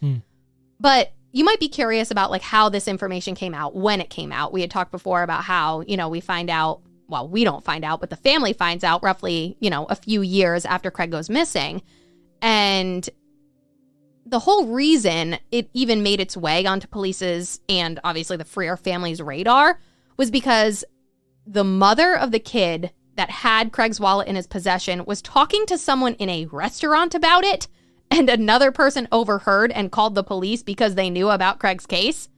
But you might be curious about how this information came out, when it came out. We had talked before about how, we find out, well, we don't find out, but the family finds out roughly, a few years after Craig goes missing. And the whole reason it even made its way onto police's and obviously the Frear family's radar was because the mother of the kid that had Craig's wallet in his possession was talking to someone in a restaurant about it. and another person overheard and called the police because they knew about Craig's case.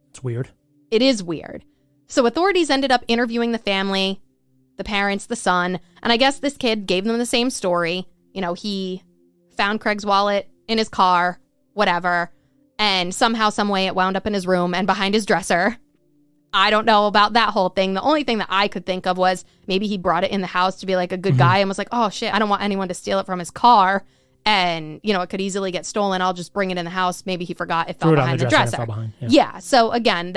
It's weird. It is weird. So authorities ended up interviewing the family, the parents, the son, and I guess this kid gave them the same story. You know, he found Craig's wallet in his car, whatever, and somehow, some way it wound up in his room and behind his dresser. I don't know about that whole thing. The only thing that I could think of was maybe he brought it in the house to be like a good guy and was like, oh shit, I don't want anyone to steal it from his car. And, you know, it could easily get stolen. I'll just bring it in the house. Maybe he forgot it fell behind the dresser. Yeah. So again,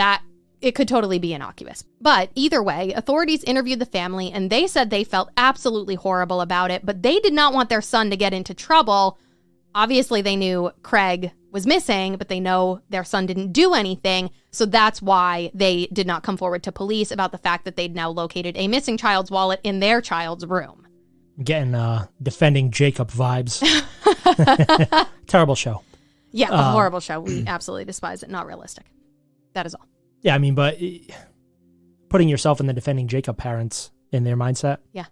it could totally be innocuous. But either way, authorities interviewed the family and they said they felt absolutely horrible about it, but they did not want their son to get into trouble. Obviously, they knew Craig was missing, but they know their son didn't do anything. So that's why they did not come forward to police about the fact that they'd now located a missing child's wallet in their child's room. I'm getting Defending Jacob vibes. Terrible show. Yeah, a horrible show. We absolutely despise it. Not realistic. That is all. Yeah, I mean, but putting yourself in the Defending Jacob parents in their mindset. Yeah.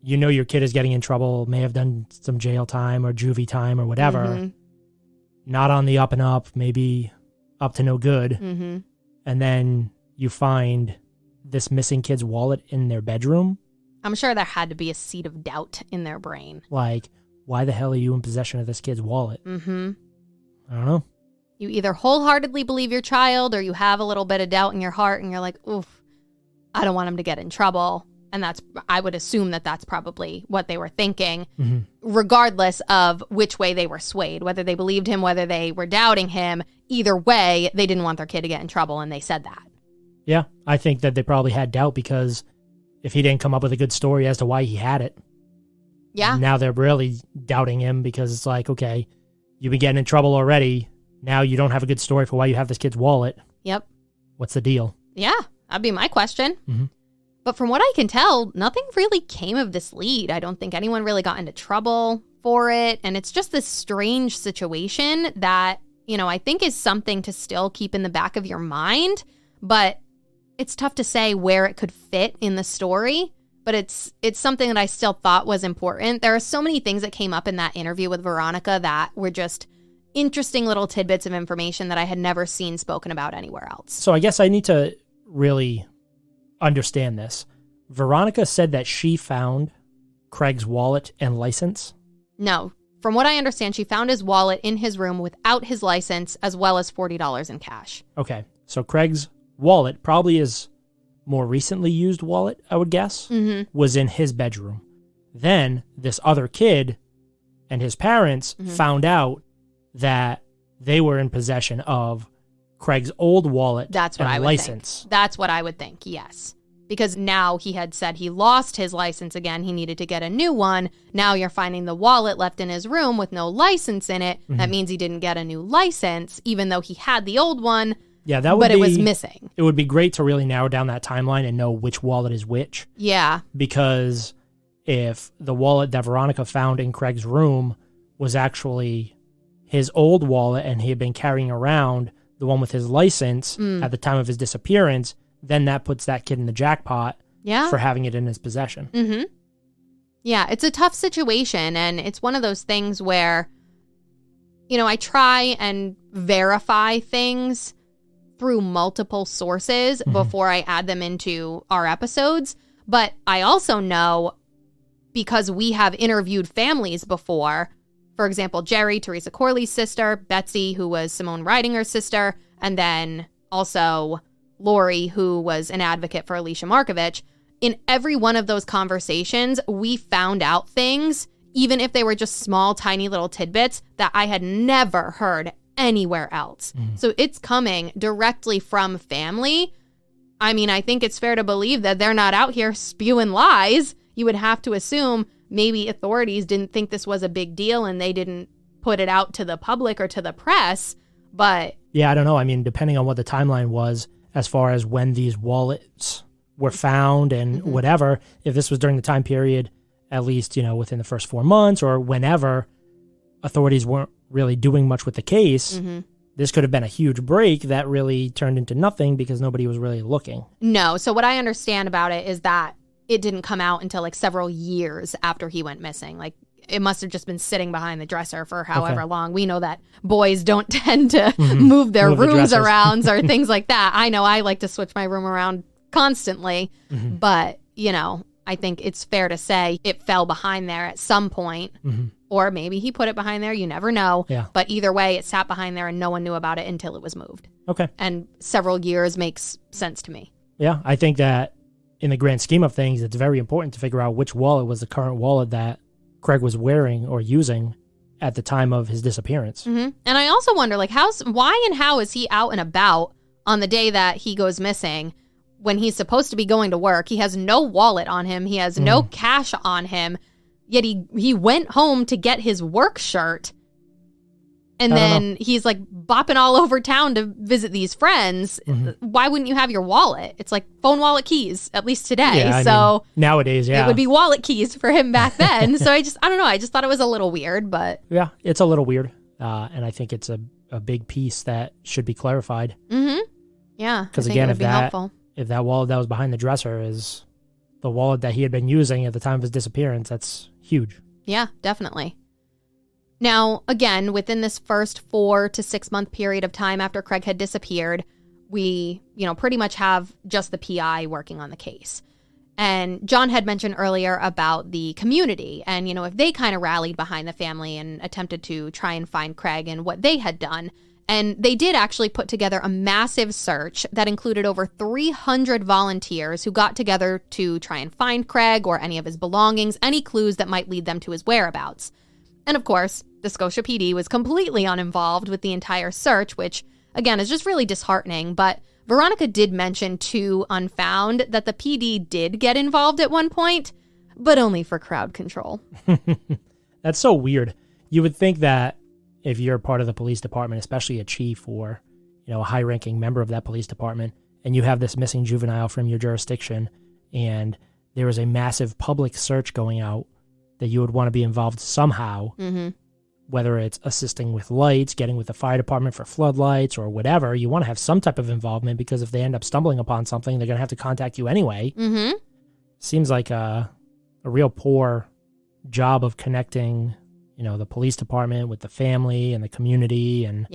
You know your kid is getting in trouble, may have done some jail time or juvie time or whatever. Mm-hmm. Not on the up and up, maybe up to no good. Mm-hmm. And then you find this missing kid's wallet in their bedroom. I'm sure there had to be a seed of doubt in their brain. Like, why the hell are you in possession of this kid's wallet? Mm-hmm. I don't know. You either wholeheartedly believe your child or you have a little bit of doubt in your heart and you're like, oof, I don't want him to get in trouble. And I would assume that that's probably what they were thinking, regardless of which way they were swayed, whether they believed him, whether they were doubting him. Either way, they didn't want their kid to get in trouble, and they said that. Yeah, I think that they probably had doubt because if he didn't come up with a good story as to why he had it, now they're really doubting him because it's like, okay, you've been getting in trouble already. Now you don't have a good story for why you have this kid's wallet. Yep. What's the deal? Yeah, that'd be my question. Mm-hmm. But from what I can tell, nothing really came of this lead. I don't think anyone really got into trouble for it. And it's just this strange situation that, you know, I think is something to still keep in the back of your mind. But it's tough to say where it could fit in the story. But it's something that I still thought was important. There are so many things that came up in that interview with Veronica that were just interesting little tidbits of information that I had never seen spoken about anywhere else. So I guess I need to really understand this. Veronica said that she found Craig's wallet and license? No. From what I understand, she found his wallet in his room without his license, as well as $40 in cash. Okay. So Craig's wallet, probably his more recently used wallet, I would guess, was in his bedroom. Then this other kid and his parents found out that they were in possession of Craig's old wallet and license. That's what I would think, yes. Because now he had said he lost his license again. He needed to get a new one. Now you're finding the wallet left in his room with no license in it. That means he didn't get a new license, even though he had the old one. Yeah, that would but it was missing. It would be great to really narrow down that timeline and know which wallet is which. Yeah. Because if the wallet that Veronica found in Craig's room was actually his old wallet and he had been carrying around the one with his license at the time of his disappearance, then that puts that kid in the jackpot for having it in his possession. Mm-hmm. Yeah, it's a tough situation, and it's one of those things where, you know, I try and verify things through multiple sources before I add them into our episodes, but I also know, because we have interviewed families before, for example, Jerry, Teresa Corley's sister, Betsy, who was Simone Ridinger's sister, and then also Lori, who was an advocate for Alicia Markovich. In every one of those conversations, we found out things, even if they were just small, tiny little tidbits that I had never heard anywhere else. So it's coming directly from family. I mean, I think it's fair to believe that they're not out here spewing lies. You would have to assume maybe authorities didn't think this was a big deal and they didn't put it out to the public or to the press, but... Yeah, I don't know. I mean, depending on what the timeline was as far as when these wallets were found and whatever, if this was during the time period, at least, you know, within the first 4 months or whenever authorities weren't really doing much with the case, this could have been a huge break that really turned into nothing because nobody was really looking. No. So what I understand about it is that it didn't come out until like several years after he went missing. Like it must have just been sitting behind the dresser for however long. We know that boys don't tend to move their rooms around or things like that. I know I like to switch my room around constantly, but, you know, I think it's fair to say it fell behind there at some point, or maybe he put it behind there. You never know. Yeah. But either way, it sat behind there and no one knew about it until it was moved. Okay. And several years makes sense to me. Yeah, I think that in the grand scheme of things, it's very important to figure out which wallet was the current wallet that Craig was wearing or using at the time of his disappearance. And I also wonder, like, why and how is he out and about on the day that he goes missing when he's supposed to be going to work? He has no wallet on him. He has no cash on him. Yet he went home to get his work shirt. And then he's like bopping all over town to visit these friends. Why wouldn't you have your wallet? It's like phone, wallet, keys, at least today. Yeah, I mean, nowadays, yeah. It would be wallet keys for him back then. So I don't know. I just thought it was a little weird, but. Yeah, it's a little weird. And I think it's a big piece that should be clarified. Yeah. Because again, if that wallet that was behind the dresser is the wallet that he had been using at the time of his disappearance, that's huge. Yeah, definitely. Now, again, within this first 4 to 6 month period of time after Craig had disappeared, we, pretty much have just the PI working on the case. And John had mentioned earlier about the community and, if they kind of rallied behind the family and attempted to try and find Craig and what they had done. And they did actually put together a massive search that included over 300 volunteers who got together to try and find Craig or any of his belongings, any clues that might lead them to his whereabouts. And of course, the Scotia PD was completely uninvolved with the entire search, which, again, is just really disheartening. But Veronica did mention to Unfound that the PD did get involved at one point, but only for crowd control. That's so weird. You would think that if you're part of the police department, especially a chief or, a high-ranking member of that police department, and you have this missing juvenile from your jurisdiction, and there is a massive public search going out, that you would want to be involved somehow, whether it's assisting with lights, getting with the fire department for floodlights or whatever. You want to have some type of involvement because if they end up stumbling upon something, they're going to have to contact you anyway. Seems like a real poor job of connecting, the police department with the family and the community and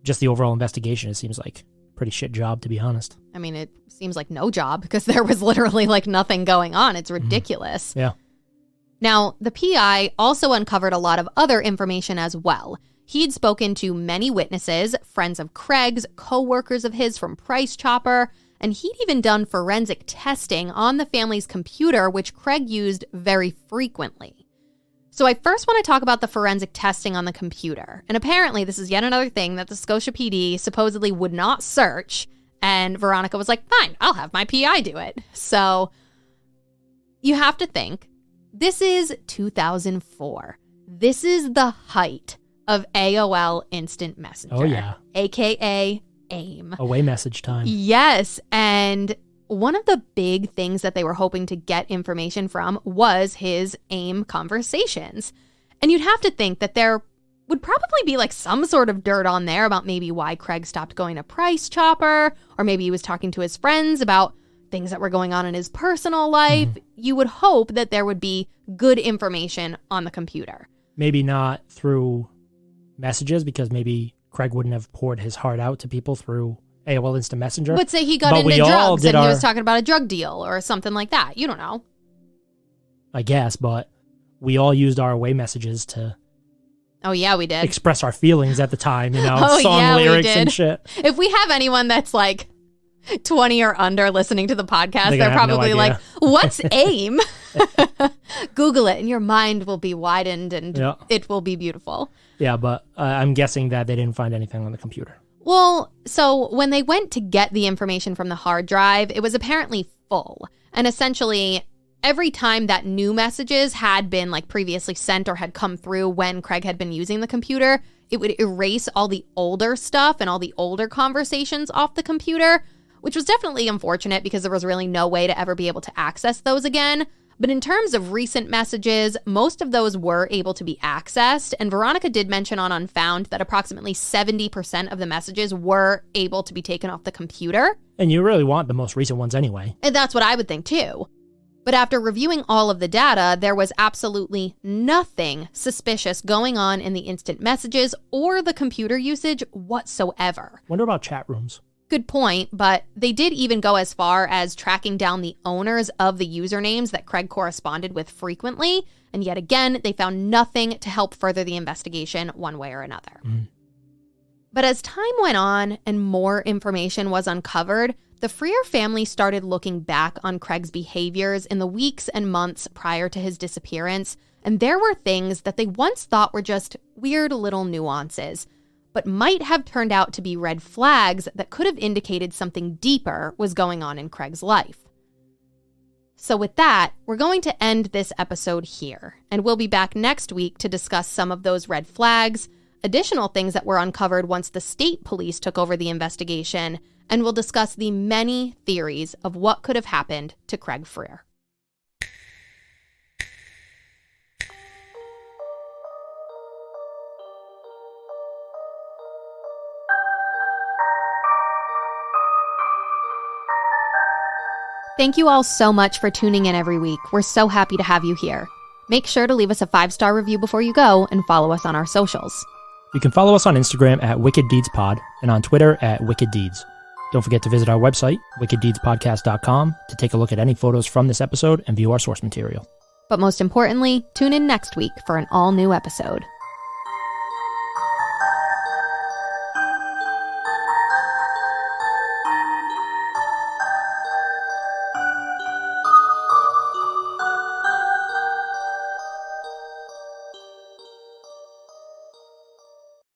just the overall investigation. It seems like a pretty shit job, to be honest. I mean, it seems like no job because there was literally like nothing going on. It's ridiculous. Yeah. Now, the PI also uncovered a lot of other information as well. He'd spoken to many witnesses, friends of Craig's, co-workers of his from Price Chopper, and he'd even done forensic testing on the family's computer, which Craig used very frequently. So I first want to talk about the forensic testing on the computer. And apparently this is yet another thing that the Scotia PD supposedly would not search, and Veronica was like, fine, I'll have my PI do it. So you have to think, this is 2004. This is the height of AOL Instant Messenger. Oh, yeah. AKA AIM. Away message time. Yes. And one of the big things that they were hoping to get information from was his AIM conversations. And you'd have to think that there would probably be like some sort of dirt on there about maybe why Craig stopped going to Price Chopper, or maybe he was talking to his friends about things that were going on in his personal life. You would hope that there would be good information on the computer. Maybe not through messages, because maybe Craig wouldn't have poured his heart out to people through AOL Instant Messenger. But say he got into drugs and he was talking about a drug deal or something like that. You don't know. I guess, but we all used our away messages to... Oh, yeah, we did. Express our feelings at the time, song lyrics and shit. If we have anyone that's like 20 or under listening to the podcast, they're probably like, what's AIM? Google it and your mind will be widened and it will be beautiful. Yeah, but I'm guessing that they didn't find anything on the computer. Well, so when they went to get the information from the hard drive, it was apparently full. And essentially, every time that new messages had been like previously sent or had come through when Craig had been using the computer, it would erase all the older stuff and all the older conversations off the computer, which was definitely unfortunate because there was really no way to ever be able to access those again. But in terms of recent messages, most of those were able to be accessed. And Veronica did mention on Unfound that approximately 70% of the messages were able to be taken off the computer. And you really want the most recent ones anyway. And that's what I would think too. But after reviewing all of the data, there was absolutely nothing suspicious going on in the instant messages or the computer usage whatsoever. Wonder about chat rooms. Good point, but they did even go as far as tracking down the owners of the usernames that Craig corresponded with frequently, and yet again, they found nothing to help further the investigation one way or another. But as time went on and more information was uncovered, the Frear family started looking back on Craig's behaviors in the weeks and months prior to his disappearance, and there were things that they once thought were just weird little nuances, but might have turned out to be red flags that could have indicated something deeper was going on in Craig's life. So with that, we're going to end this episode here, and we'll be back next week to discuss some of those red flags, additional things that were uncovered once the state police took over the investigation, and we'll discuss the many theories of what could have happened to Craig Frear. Thank you all so much for tuning in every week. We're so happy to have you here. Make sure to leave us a 5-star review before you go and follow us on our socials. You can follow us on Instagram at WickedDeedsPod and on Twitter at WickedDeeds. Don't forget to visit our website, wickeddeedspodcast.com, to take a look at any photos from this episode and view our source material. But most importantly, tune in next week for an all-new episode.